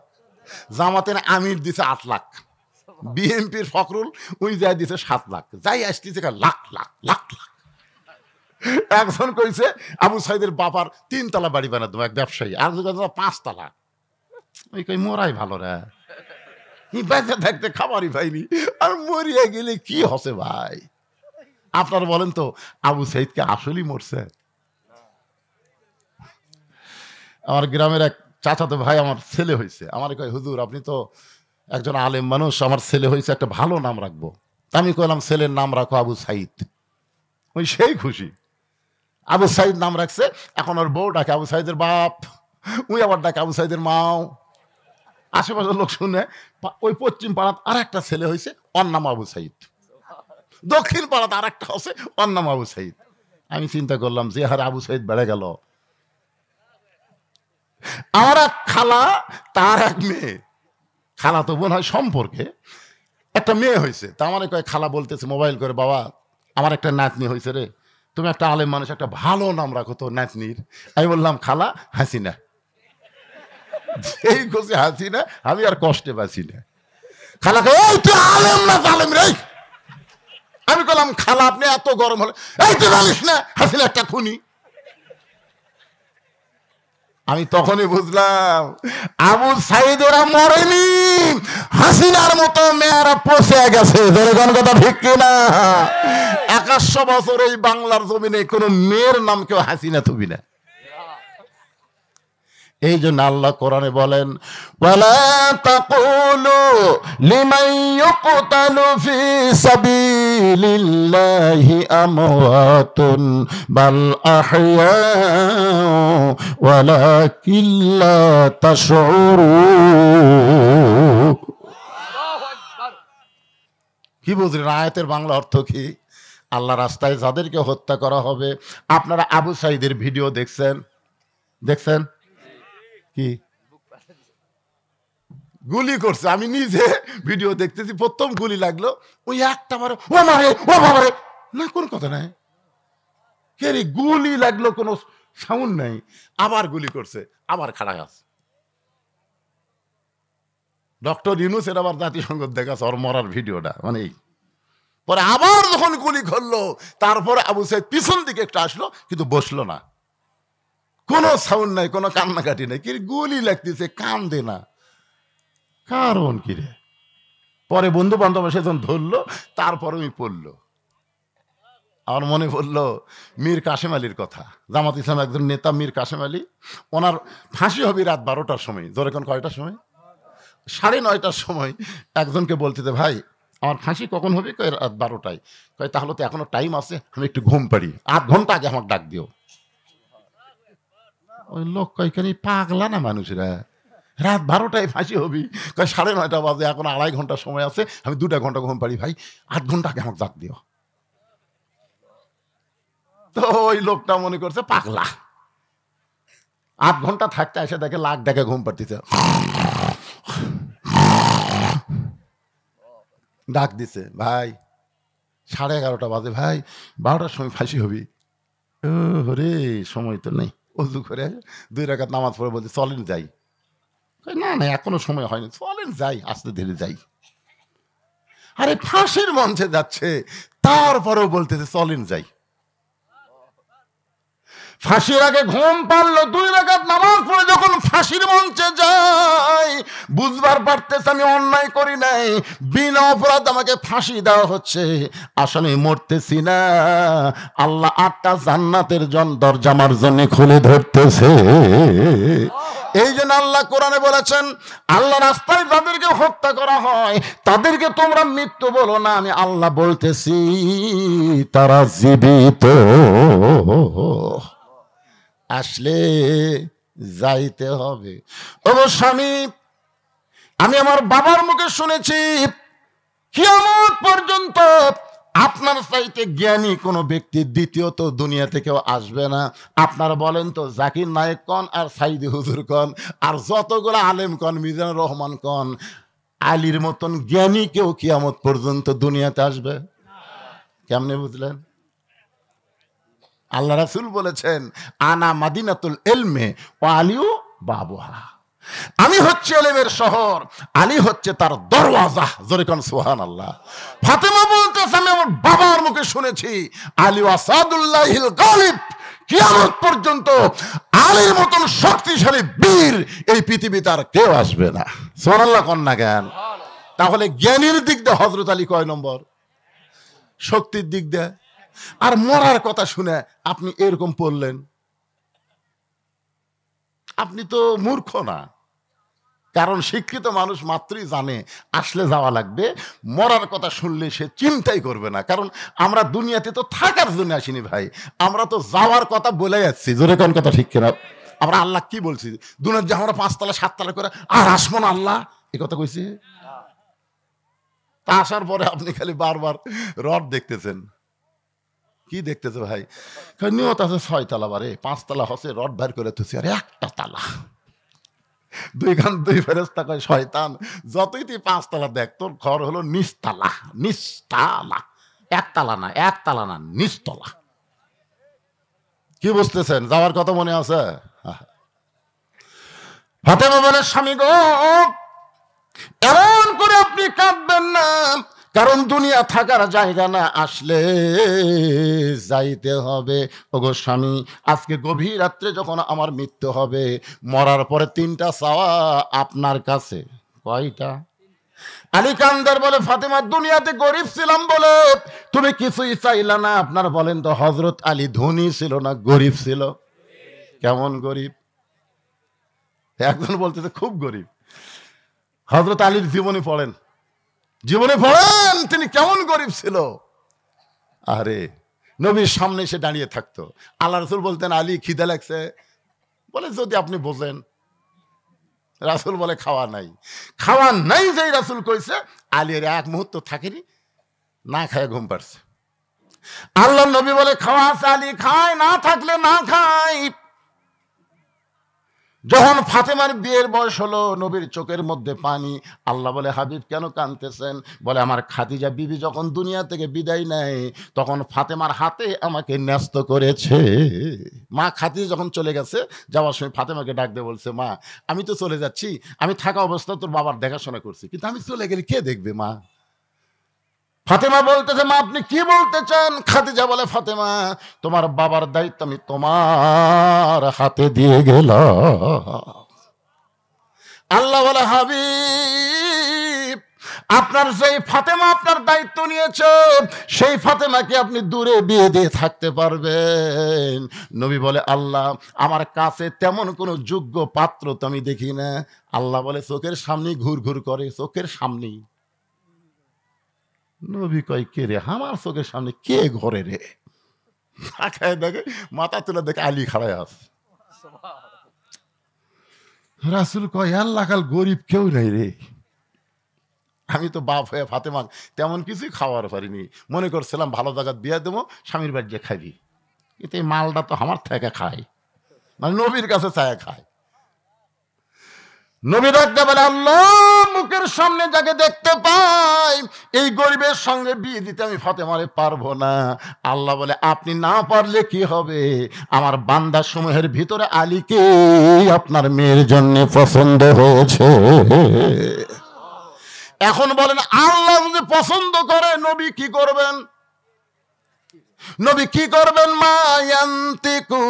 জামাতের আমির দিছে 8 লাখ, বিএনপির ফখরুল ওই যা দিছে 7 লাখ, যাই আসতেছে লাখ লাখ লাখ লাখ। একজন কইছে আবু সাইদের বাবার 3 তলা বাড়ি বানাতো এক ব্যবসায়ী, আর 5 তলা। ওই কই মোরাই ভালো রে, বেঁচে থাকতে খাবারই পাইনি, আর মরিয়া গেলে কি হসে ভাই? আপনারা বলেন তো, আবু সাইদকে আসলেই মরছে? আমার গ্রামের এক চাচাতো ভাই, আমার ছেলে হয়েছে, আমার কয় হুজুর আপনি তো একজন আলেম মানুষ, আমার ছেলে হয়েছে, একটা ভালো নাম রাখবো। আমি কইলাম ছেলের নাম রাখো আবু সাইদ। ওই সেই খুশি, আবু সাইদ নাম রাখছে। এখন ওর বউ ডাকে আবু সাইদের বাপ, ওই আবার ডাকে আবু সাইদের মাও। আশেপাশের লোক শুনে ওই পশ্চিম পাড়াত আর একটা ছেলে হয়েছে, ওর নাম আবু সাইদ। দক্ষিণ পাড়াতে আর একটা আছে, ওর নাম আবু সাইদ। আমি চিন্তা করলাম যে হারে আবু সাইদ বেড়ে গেল। আমার এক খালা, তার এক মেয়ে, খালা তো বোন হয় সম্পর্কে, একটা মেয়ে হয়েছে। তা আমার কয়েক খালা বলতেছে মোবাইল করে, বাবা আমার একটা নাতনি হয়েছে রে, তুমি একটা আলেম মানুষ, একটা ভালো নাম রাখো তো নাতনির। আমি বললাম খালা হাসিনা। যেই খুশি হাসিনা, আমি আর কষ্টে বাঁচি না। খালাকে এই তুই আলেম না জালেম রে। আমি বললাম খালা আপনি এত গরম হলে, এই তুই জানিস না হাসিনা একটা খুনি। আমি তখনই বুঝলাম আবু সাইদেরা মরেনি, হাসিনার মতো মেয়েরা পচে গেছে। যেরকম কথা ঠিক কিনা? 100 বছর এই বাংলার জমিনে কোন মেয়ের নাম কেউ হাসিনা থুবি না। এই জন্য আল্লাহ কোরআনে বলেন, ওয়ালা তাকুলু লিমান ইউকতালু ফি সাবিলিল্লাহি আমওয়াতুন বাল আহইয়া ওয়ালাকিন লা তাশউরুন। কি বুঝলেন আয়াতের বাংলা অর্থ কি? আল্লাহ রাস্তায় যাদেরকে হত্যা করা হবে, আপনারা আবু সাইদের ভিডিও দেখছেন? কি গুলি করছে, আমি নিজে ভিডিও দেখতেছি, প্রথম গুলি লাগলো, ওই একটা মারে ও মারে ও মারে না, কোন কথা নাই, কে রে গুলি লাগলো, কোনো সাউন্ড নাই, আবার গুলি করছে, আবার খাড়া আছে। ডক্টর ইউনূসের আবার জাতিসংঘ দেখাচ্ছে ওর মরার ভিডিওটা, মানে পরে আবার যখন গুলি করলো, তারপরে আবু সাইদ পিছন দিকে একটু আসলো, কিন্তু বসলো না, কোনো সাউন্ড নাই, কোনো কান্নাকাটি নাই, কি গুলি লাগতেছে, কান্দে না, কারণ কি রে? পরে বন্ধু বান্ধব সেজন ধরলো, তারপরে ওই পড়লো। আমার মনে পড়লো মীর কাসেম আলীর কথা। জামাত ইসলাম একজন নেতা মীর কাসেম আলী, ওনার ফাঁসি হবে রাত 12টার সময়। ধরে কোন কয়টার সময়? 9:30টার সময়। একজনকে বলতেছে ভাই আমার ফাঁসি কখন হবে? কয় রাত 12টায়। কয় তাহলে তো এখনো টাইম আছে, আমি একটু ঘুম পাড়ি, 8 ঘন্টা আগে আমাকে ডাক দিও। ওই লোক কয়খানি পাগলা না মানুষরা, রাত 12টায় ফাঁসি হবি, কয় 9:30 বাজে, এখন 2.5 ঘন্টা সময় আছে, আমি 2 ঘন্টা ঘুম পাড়ি, ভাই 8 ঘন্টা আগে আমাকে ডাক দিও। তো ওই লোকটা মনে করছে পাগলা, 8 ঘন্টা থাকতে এসে দেখে লাখ ডাকে ঘুম পাড়তেছে, ডাক দিছে ভাই 11:30 বাজে, ভাই 12টার সময় ফাঁসি হবি। ও রে সময় তো নেই। অজু করে 2 রাকাত নামাজ পড়ে বলছে চলেন যাই। না না এখনো সময় হয়নি, চলেন যাই, আস্তে ধীরে যাই। আরে ফাঁসির মঞ্চে যাচ্ছে, তারপরেও বলতেছে চলেন যাই। ফাঁসির আগে ঘুম পারলো, 2 রাকাত নামাজ পড়ে যখন ফাঁসির মঞ্চে যাই, বুঝবার পারতেছে আমি অন্যায় করি নাই, বিনা অপরাধ আমাকে ফাঁসি দেওয়া হচ্ছে, আসলে মরতেছি না, আল্লাহ 8টা জান্নাতের দরজা আমার জন্য খুলে ধরতেছে। এই জন্য আল্লাহ কোরআনে বলেছেন, আল্লাহ রাস্তায় যাদেরকে হত্যা করা হয় তাদেরকে তোমরা মৃত্যু বলো না, আমি আল্লাহ বলতেছি তারা জীবিত, আসলে যাইতে হবে। ওগো স্বামী, আমি আমার বাবার মুখে শুনেছি কিয়ামত পর্যন্ত আপনার চাইতে জ্ঞানী কোন ব্যক্তি দ্বিতীয়ত দুনিয়াতে কেউ আসবে না। আপনারা বলেন তো জাকির নায়েক কন আর সাইদি হুজুর কন আর যতগুলো আলেম কন, মিজানুর রহমান কন, আলীর মতন জ্ঞানী কেউ কিয়ামত পর্যন্ত দুনিয়াতে আসবে? কেমনে বুঝলেন? আল্লাহ রাসূল বলেছেন আনা মাদিনাতুল ইলমে ওয়া আলিউ বাবুহা, আমি হচ্ছে ইলমের শহর, আলী হচ্ছে তার দরওয়াজা। জোরে কোন সুবহানাল্লাহ। ফাতেমা বলতেছে আমি আমার বাবার মুখে শুনেছি আলী আসাদুল্লাহিল গালিব, কিয়ামত পর্যন্ত আলীর মতন শক্তিশালী বীর এই পৃথিবীতে আর কেউ আসবে না। সুবহানাল্লাহ কোন না জ্ঞান। তাহলে জ্ঞানীর দিক দিয়ে হযরত আলী কয় নম্বর? শক্তির দিক দিয়ে। আর মরার কথা শুনে আপনি এরকম পড়লেন, আপনি তো মূর্খ না, কারণ শিক্ষিত মানুষ মাত্রই জানে আসলে যাওয়া লাগবে, মরার কথা শুনলে সে চিন্তাই করবে না। কারণ আমরা দুনিয়াতে তো থাকার জন্য আসিনি ভাই, আমরা তো যাওয়ার কথা বলে যাচ্ছি। জোরে কোন কথা ঠিক কিনা? আমরা আল্লাহ কি বলছি, দুনিয়ার যে আমরা 5 তলা 7 তলা করে আর আসবো না আল্লাহ, এই কথা কইছি। তা আসার পরে আপনি খালি বারবার রড দেখতেছেন। কি দেখতেছে ভাই? নিয়ত আছে 6 তলা, বারে 5 তলা হচ্ছে, রড বাইর করে তুই আর একটা তালা। 2 ফেরেশতা কয় শয়তান যতই তুই 5 তলা দেখ, তোর ঘর হলো নিচতলা। নিচতলা, একতলা না, একতলা না, নিচতলা। কি বুঝতেছেন? যাওয়ার কথা মনে আছে? ফাতেমা বলে স্বামী গো, এমন করে আপনি কাঁদবেন না, কারণ দুনিয়া থাকার জায়গা না, আসলে যাইতে হবে। ওগো স্বামী, আজকে গভীর রাত্রে যখন আমার মৃত্যু হবে, মরার পরে 3টা চাওয়া আপনার কাছে। কয়টা? আলী কান্দার বলে ফাতেমা দুনিয়াতে গরিব ছিলাম বলে তুমি কিছুই চাইলা না। আপনার বলেন তো হযরত আলী ধনী ছিল না গরিব ছিল? কেমন গরিব? একজন বলতেছে খুব গরিব। হযরত আলীর জীবনী পড়েন, জীবনে পড়েন তিনি কেমন গরিব ছিল। আরে নবীর সামনে এসে দাঁড়িয়ে থাকতো, আল্লাহ রাসূল বলতেন আলী খিদে লাগছে, বলে যদি আপনি বোঝেন। রাসূল বলে খাওয়া নাই। খাওয়া নাই যেই রাসূল কইছে, আলীর এক মুহূর্ত থাকেনি, না খায় ঘুম পাড়ছে। আল্লাহ নবী বলে খাওয়া আছে, আলী খায়, না থাকলে না খায়। যখন ফাতেমার বিয়ের বয়স হলো, নবীর চোখের মধ্যে পানি। আল্লাহ বলে হাবিব কেন কাঁদতেছেন? বলে আমার খাদিজা বিবি যখন দুনিয়া থেকে বিদায় নেয়, তখন ফাতেমার হাতে আমাকে ন্যস্ত করেছে। মা খাদিজা যখন চলে গেছে, যাওয়ার সময় ফাতেমাকে ডাক দিয়ে বলছে, মা আমি তো চলে যাচ্ছি, আমি থাকা অবস্থা তোর বাবার দেখাশোনা করছি, কিন্তু আমি চলে গেলে কে দেখবে মা? ফাতেমা বলতেছে মা আপনি কি বলতে চান? খাদিজা বলে ফাতেমা তোমার বাবার দায়িত্ব আমি তোমার হাতে দিয়ে গেলাম। আল্লাহ বলে হাবিব আপনার যেই ফাতেমা আপনার দায়িত্ব নিয়েছে, সেই ফাতেমাকে আপনি দূরে বিয়ে দিয়ে থাকতে পারবেন? নবী বলে আল্লাহ আমার কাছে তেমন কোনো যোগ্য পাত্র তো আমি দেখি না। আল্লাহ বলে চোখের সামনেই ঘুর ঘুর করে, চোখের সামনেই। নবী কয় কে রে, আমার চোখের সামনে কে ঘরে রে? দেখে মাথা তুলে দেখে আলী খাড়ায় আস। রাসূল কয় আল্লাহ কাল গরিব কেউ নাই রে। আমি তো বাপ হয়ে ফাতেমা তেমন কিছুই খাওয়ার পারিনি, মনে করছিলাম ভালো জায়গা বিয়ে দেবো, স্বামীর বাড়ি খাবি, কিন্তু এই মালটা তো আমার থেকে খায়, মানে নবীর কাছে চায় খায়। নবী ডাকতে বলে আল্লাহ মুখের সামনে যাকে দেখতে পাই, এই গরিবের সঙ্গে বিয়ে দিতে আমি ফাতেমারে পারবো না। আল্লাহ বলে আপনি না পারলে কি হবে, আমার বান্দা সমূহের ভিতরে আলীকে আপনার মেয়ের জন্য পছন্দ হয়েছে। এখন বলেন আল্লাহ যদি পছন্দ করে নবী কি করবেন? নবী কি করবেন? মা ইয়ান্তিকু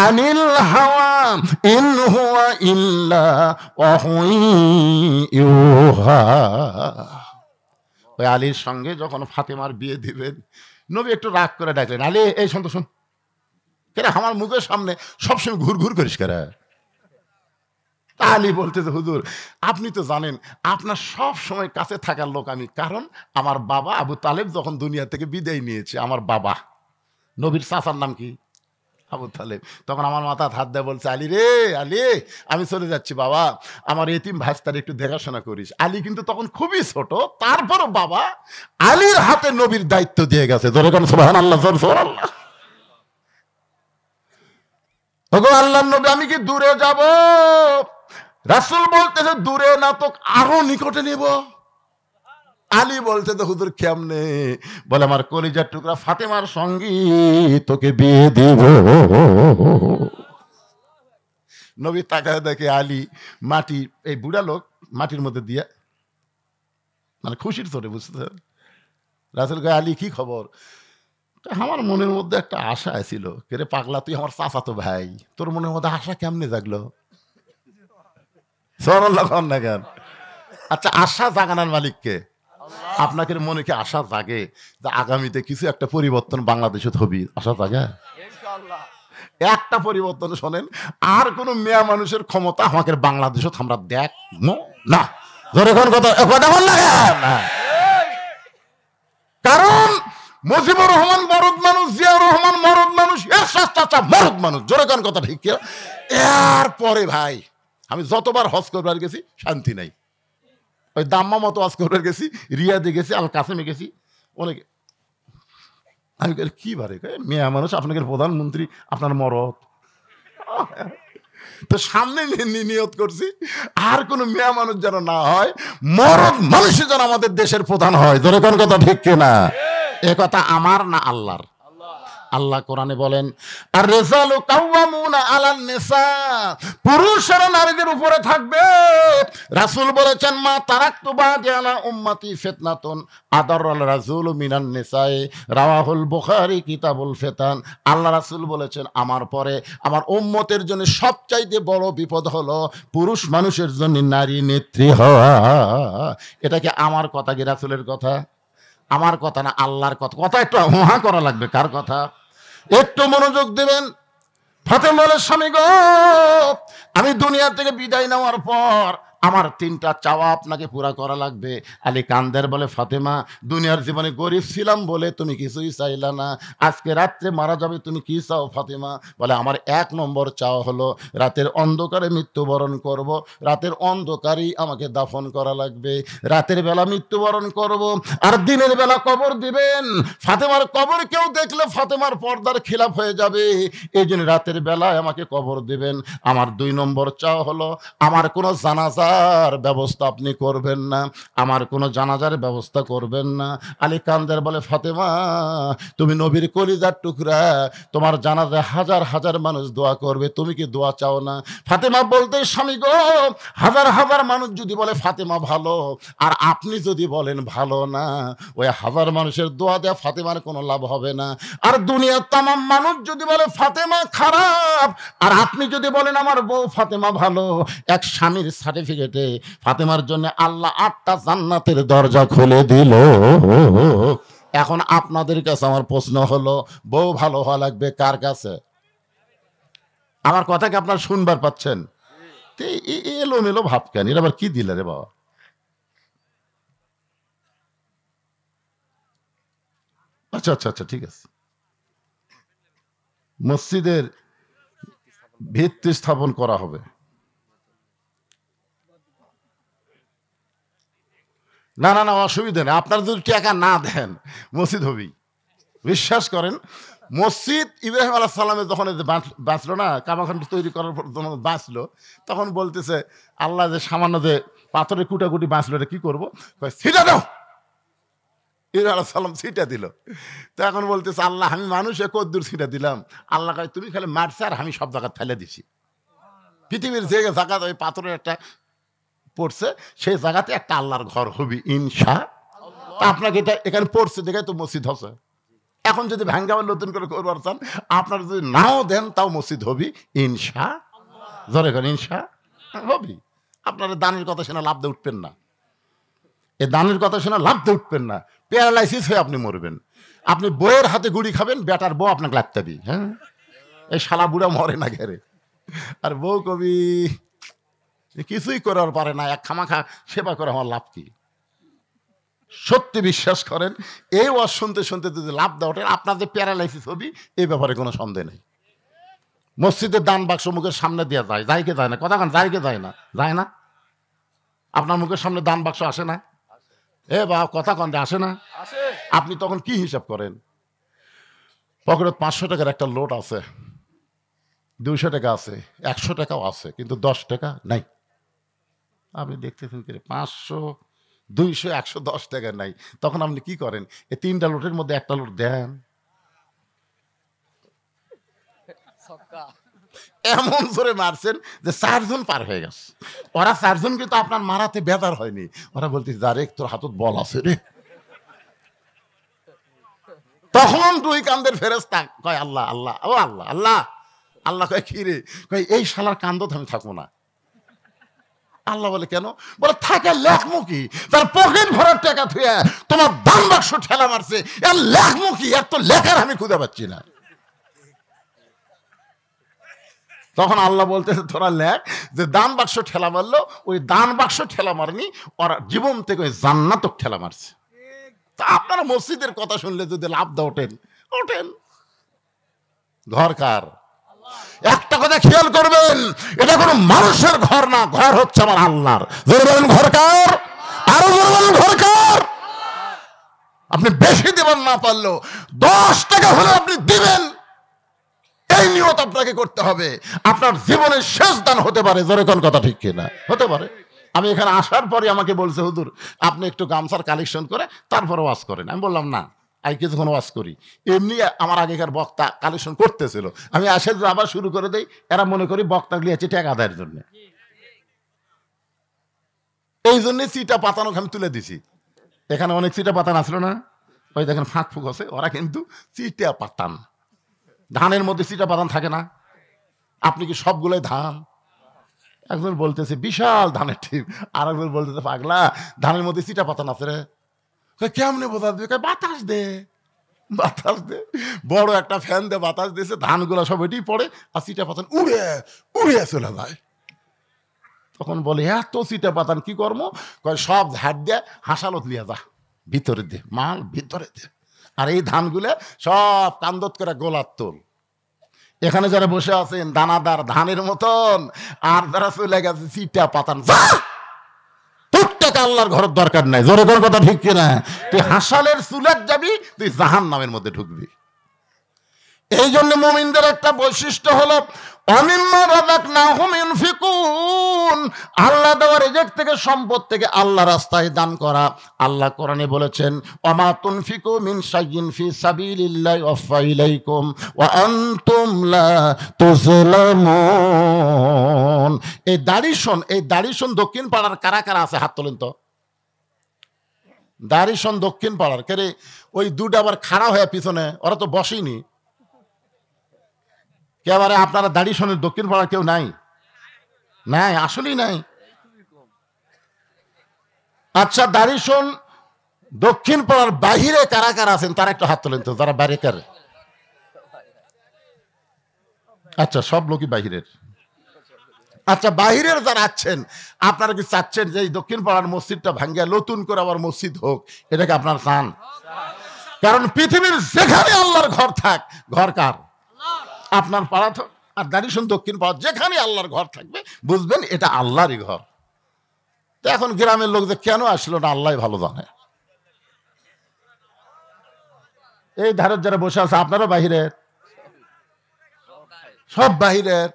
আনিল হাওয়া ইন হুয়া ইল্লা ওয়াহয়ু ইউহা। ওই আলীর সঙ্গে যখন ফাতেমার বিয়ে দিবেন, নবী একটু রাগ করে ডাকলেন আলী এই শোন তো শোন, কেন আমার মুখের সামনে সবসময় ঘুর ঘুর করিস কেন? আলী বলতেছে হুজুর আপনি তো জানেন আপনার সব সময় কাছে থাকার লোক আমি, কারণ আমার বাবা আবু তালেব যখন দুনিয়া থেকে বিদায় নিয়েছে, আমার বাবা নবীর চাচার নাম কি? আবু তালেব। তখন আমার মাথা হাত দেয় বলছে আলী রে, আলী আমি চলে যাচ্ছি বাবা, আমার এতিম ভাস্তার একটু দেখাশোনা করিস। আলী কিন্তু তখন খুবই ছোট, তারপরও বাবা আলীর হাতে নবীর দায়িত্ব দিয়ে গেছে। ধরে কোন সুবহানাল্লাহ, সুবহানাল্লাহ। ওগো আল্লাহর নবী আমি কি দূরে যাব? রাসূল বলতেছে দূরে না তো আরো নিকটে নেব। আলী বলতে তো হুজুর কেমনে? বলে আমার কলিজার টুকরা ফাতেমার সঙ্গে তোকে বিয়ে দেব। নবী তাকায় দেখে আলী মাটি, এই বুড়া লোক মাটির মধ্যে দিয়া, মানে খুশির চোটে, বুঝতে। রাসূল কয় আলী কি খবর? আমার মনের মধ্যে একটা আশা ছিল। কে রে পাগলা, তুই আমার চাচাতো ভাই, তোর মনের মধ্যে আশা কেমনে জাগলো? সুবহানাল্লাহ না কেন? আচ্ছা আশা জাগানোর মালিককে? আপনাকে মনে কি আশা জাগে যে আগামীতে কিছু একটা পরিবর্তন বাংলাদেশে হবে? আশা জাগে? একটা পরিবর্তন শোনেন, আর কোন মেয়া মানুষের ক্ষমতা আমাকে বাংলাদেশত আমরা দেখ না। যখন কথা বল না, কারণ মুজিবুর রহমান মরদ মানুষ, জিয়াউর রহমান মরদ মানুষ, এরশাদ চাচা মরদ মানুষ। জোরে কোন কথা ঠিক কি? এরপরে ভাই আমি যতবার হজ করবার গেছি শান্তি নাই। ওই দাম্মা মতো হজ করবার গেছি, রিয়াদে গেছি, আল কাসেমে গেছি, অনেকে আমি কি বারে মেয়া মানুষ আপনাকে প্রধানমন্ত্রী, আপনার মরদ। তো সামনে নিয়ত করছি আর কোন মেয়া মানুষ যেন না হয়, মরদ মানুষ যেন আমাদের দেশের প্রধান হয়। ধরে কোন কথা ঠিক কিনা? এ কথা আমার না আল্লাহর। আল্লাহ কোরআনে বলেন, আর রিজালু কাওয়ামুনা আলান নিসা, পুরুষেরা নারীদের উপরে থাকবে। রাসূল বলেছেন, মা তারাকতু বাদি আলা উম্মতি ফিতনাতুন আদাররাল রাসূলু মিনান নিসাই, রাওয়াহুল বুখারী কিতাবুল ফিতান। আল্লাহ রাসূল বলেছেন, আমার পরে আমার উম্মতের জন্য সবচাইতে বড় বিপদ হলো পুরুষ মানুষের জন্য নারী নেত্রী হওয়া। এটা কি আমার কথা কি রাসূলের কথা? আমার কথা না, আল্লাহর কথা। কথা একটু মহা করা লাগবে। কার কথা? একটু মনোযোগ দেবেন। ফাতেমা বলে, স্বামী গো, আমি দুনিয়া থেকে বিদায় নেওয়ার পর আমার 3টা চাওয়া আপনাকে পুরা করা লাগবে। আলী কান্দের বলে, ফাতেমা, দুনিয়ার জীবনে গরিব ছিলাম বলে তুমি কিছুই চাইলা না, আজকে রাত্রে মারা যাবে, তুমি কি চাও ফাতেমা? বলে, আমার 1 নম্বর চাওয়া হলো রাতের অন্ধকারে মৃত্যুবরণ করব, রাতের অন্ধকারেই আমাকে দাফন করা লাগবে, রাতের বেলা মৃত্যুবরণ করব, আর দিনের বেলা কবর দিবেন। ফাতেমার কবর কেউ দেখলে ফাতেমার পর্দার খিলাফ হয়ে যাবে, এই জন্য রাতের বেলায় আমাকে কবর দিবেন। আমার 2 নম্বর চাওয়া হলো আমার কোনো জানাজার ব্যবস্থা আপনি করবেন না, আমার কোনো জানাজার ব্যবস্থা করবেন না। আলী কান্দের বলে, ফাতেমা, তুমি নবীর কলিজার টুকরা, তোমার জানাজায় হাজার হাজার মানুষ দোয়া করবে, তুমি কি দোয়া চাও না? ফাতেমা বলতে, স্বামী গো, হাজার হাজার মানুষ যদি বলে ফাতেমা ভালো, আর আপনি যদি বলেন ভালো না, ওই হাজার মানুষের দোয়া দেয়া ফাতেমার কোনো লাভ হবে না। আর দুনিয়ার তামাম মানুষ যদি বলে ফাতেমা খারাপ, আর আপনি যদি বলেন আমার বউ ফাতেমা ভালো, এক স্বামীর সার্টিফিকেটে ফাতেমার জন্য আল্লাহ 8টা জান্নাতের দরজা খুলে দিল। এখন আপনাদের কাছে আমার প্রশ্ন হলো, বউ ভালো হওয়া লাগবে কার কাছে? আমার কথা কি আপনারা শুনবার পাচ্ছেন? এলোমেলো ভাব কেন? এর আবার কি দিলে রে বাবা? আচ্ছা আচ্ছা আচ্ছা, ঠিক আছে। মসজিদের ভিত্তি স্থাপন করা হবে। না না না, অসুবিধা নেই। আপনারা যদি টাকা না দেন মসজিদ হবেই, বিশ্বাস করেন। মসজিদ ইব্রাহিম আলাইহিস সালামের যখন বাঁচলো না, কাবাখান তৈরি করার পর যখন বাঁচলো, তখন বলতেছে, আল্লাহ যে সামান্য যে পাথরের কুটাকুটি বাঁচলো, এটা কি করবো? ছিটা দাও। ইব্রাহিম আলাইহিস সালাম ছিটা দিল। তো এখন বলতেছে, আল্লাহ, আমি মানুষে কদ্দুর ছিটা দিলাম? আল্লাহ কয়, তুমি খালি মারছে আর আমি সব জায়গা ফেলে দিছি। পৃথিবীর যে জায়গা ওই পাথরের একটা পড়ছে, সেই জায়গাতে একটা আল্লাহর ঘর হবে ইনশাআল্লাহ। আপনাকে এটা এখানে পড়ছে দেখে তো মসজিদ হচ্ছে। এখন যদি ভাঙ্গা নতুন করে করবার চান, আপনারা যদি নাও দেন তাও মসজিদ হবি ইনশাআল্লাহ। জোরে করেন ইনশাআল্লাহ হবি। আপনারা দানের কথা শুনে লাভ দিয়ে উঠবেন না। এই দানের কথা শুনে লাভ দিয়ে উঠবেন না। প্যারালাইসিস হয়ে আপনি মরবেন। আপনি বইয়ের হাতে গুড়ি খাবেন, বেটার বউ আপনাকে লাগতে দিই। হ্যাঁ, এই শালা বুড়া মরে না ঘেরে। আর বউ কবি কিছুই করার পারে না, এক খামাখা সেবা করে আমার লাভ কি? সত্যি বিশ্বাস করেন, এই ওয়াজ শুনতে শুনতে যদি লাভ দেওয়া ওঠেন, আপনার যে প্যারালাইসিস হবি এই ব্যাপারে কোনো সন্দেহ নেই। মসজিদের দান বাক্স মুখের সামনে দেওয়া যায়, যাইকে যায় না? কথা কান, যাইকে যায় না? যায় না? আপনার মুখের সামনে দান বাক্স আসে না? এ বা কথা কন্দে আসে না? আপনি তখন কি হিসাব করেন? পকেটে 500 টাকার একটা লোট আছে, 200 টাকা আছে, 100 টাকাও আছে, কিন্তু 10 টাকা নাই। আপনি দেখতেছেন কি 500, 200, 110 টাকা নাই। তখন আপনি কি করেন? এই 3টা লোটের মধ্যে একটা লোট দেন। এমন জোরে মারছেন যে 4 জন পার হয়ে গেছে। ওরা 4 জন কিন্তু আপনার মারাতে বেজার হয়নি। ওরা বলতেছে, যারে তোর হাতত বল আছে রে। তখন 2 কান্দের ফেরেশতা কয়, আল্লাহ আল্লাহ, ও আল্লাহ আল্লাহ। আল্লাহ কয়, কি রে? কয়, এই শালার কান্দত আমি থাকবো না। আল্লাহ বলে, কেন? বলে, থাকে লেখমুখী, তার পকেট ভরার টাকা থুয়ে তোমার দান বাক্স ঠেলা মারছে, এর লেখমুখী, এর তো লেখার আমি খুঁজে পাচ্ছি না। তখন আল্লাহ বলতেছে তোরা লেখ যে দান বাক্স ঠেলা মারলো, ওই দান বাক্স ঠেলা মারেনি, ওরা জীবন থেকে ওই জান্নাতক ঠেলা মারছে। তা আপনারা মসজিদের কথা শুনলে যদি লাভ দা ওঠেন, ওঠেন। ঘর কার? একটা কথা খেয়াল করবেন, এটা কোনো মানুষের ঘর না, ঘর হচ্ছে আমার আল্লাহর। ঘর কার? আরো ঘর কার? আপনি বেশি দেবেন না পারলেও 10 টাকা হলে আপনি দিবেন, এই নিয়ত আপনাকে করতে হবে। আপনার জীবনের শেষ দান হতে পারে, জোরে কোন কথা ঠিক কিনা? হতে পারে। আমি এখানে আসার পরে আমাকে বলছে হুজুর আপনি একটু গামছার কালেকশন করে তারপরে ওয়াজ করেন। আমি বললাম না, আমি কিছুক্ষণ ওয়াজ করি। এমনি আমার আগেকার বক্তা কালেকশন করতেছিল, আমি আসে আবার শুরু করে দেই। এরা মনে করি বক্তা লিয়েছে টাকা আদায়ের জন্য, এই জন্য চিটা পাতানো আমি তুলে দিছি। এখানে অনেক চিটা পাতান আসলো না, ওই দেখেন ফাঁক ফুক আছে, ওরা কিন্তু চিটা পাতান। ধানের মধ্যে চিটা পাতান থাকে না? আপনি কি সবগুলোই ধান? একজন বলতেছে বিশাল ধানের টিপ, আর একজন বলতেছে পাগলা ধানের মধ্যে চিটা পাতান আছে রে। কেমনে বোঝা দেবে? বাতাস দে, বাতাস দে। বড় একটা ফ্যান দিয়ে বাতাস দিয়েছে, ধানগুলো সব এটি পড়ে আর চিটা পাতান উড়ে উড়ে চলে যায়। তখন বলে এত চিটা পাতান কি কর্ম? কয় সব ঝাড় দিয়ে হাসালত লিয়া যা, ভিতরে দে মাল, ভিতরে দে। আর এই ধানগুলো সব কান্দত করে গোলার তোল। এখানে যারা বসে আছেন দানাদার ধানের মতন, আর যারা চলে গেছে চিটা পাতান, আল্লাহর ঘরের দরকার নাই। জোরে কোন কথা ঠিক কিনা? তুই হাসালের চুলের যাবি, তুই জাহান্নামের মধ্যে ঢুকবি। এই জন্য মুমিনদের একটা বৈশিষ্ট্য হলো আল্লাহ দেওয়া রিজিক থেকে, সম্পদ থেকে আল্লাহ রাস্তায় দান করা। আল্লাহ কোরআনে বলেছেন ওয়ামা তুনফিকু মিন শাইইন ফি সাবিলিল্লাহি ওয়াফা ইলাইকুম ওয়া আনতুম লা তুযলামুন। এই দাড়িশন দক্ষিণ পাড়ার কারা কারা আছে হাত তোলেন তো। দাড়িশন দক্ষিণ পাড়ার কেরে ওই দুটো আবার খাড়া হয়ে পিছনে, ওরা তো বসেনি। এবারে আপনারা দাড়িশনের দক্ষিণ পাড়া কেউ নাই? নাই, আসলেই নাই। আচ্ছা দাড়িশন দক্ষিণ পাড়ার বাহিরে কারা কারা আছেন তারা একটা হাত তোলেন তো, যারা বাইরে কার। আচ্ছা সব লোকই বাহিরের। আচ্ছা বাহিরের যারা আছেন, আপনারা কি চাচ্ছেন যে এই দক্ষিণ পাড়ার মসজিদটা ভাঙ্গিয়া নতুন করে আবার মসজিদ হোক? এটাকে আপনার চান? কারণ পৃথিবীর যেখানে আল্লাহর ঘর থাক, ঘর কার? আপনার পাড়া তো। আর দাড়িশন দক্ষিণ পাড়া যেখানে আল্লাহর ঘর থাকবে বুঝবেন এটা আল্লাহরই ঘর। তো এখন গ্রামের লোক যে কেন আসলো না আল্লাহ ভালো জানে। এই ধারের যারা বসে আছে আপনারা বাহিরের, সব বাহিরের।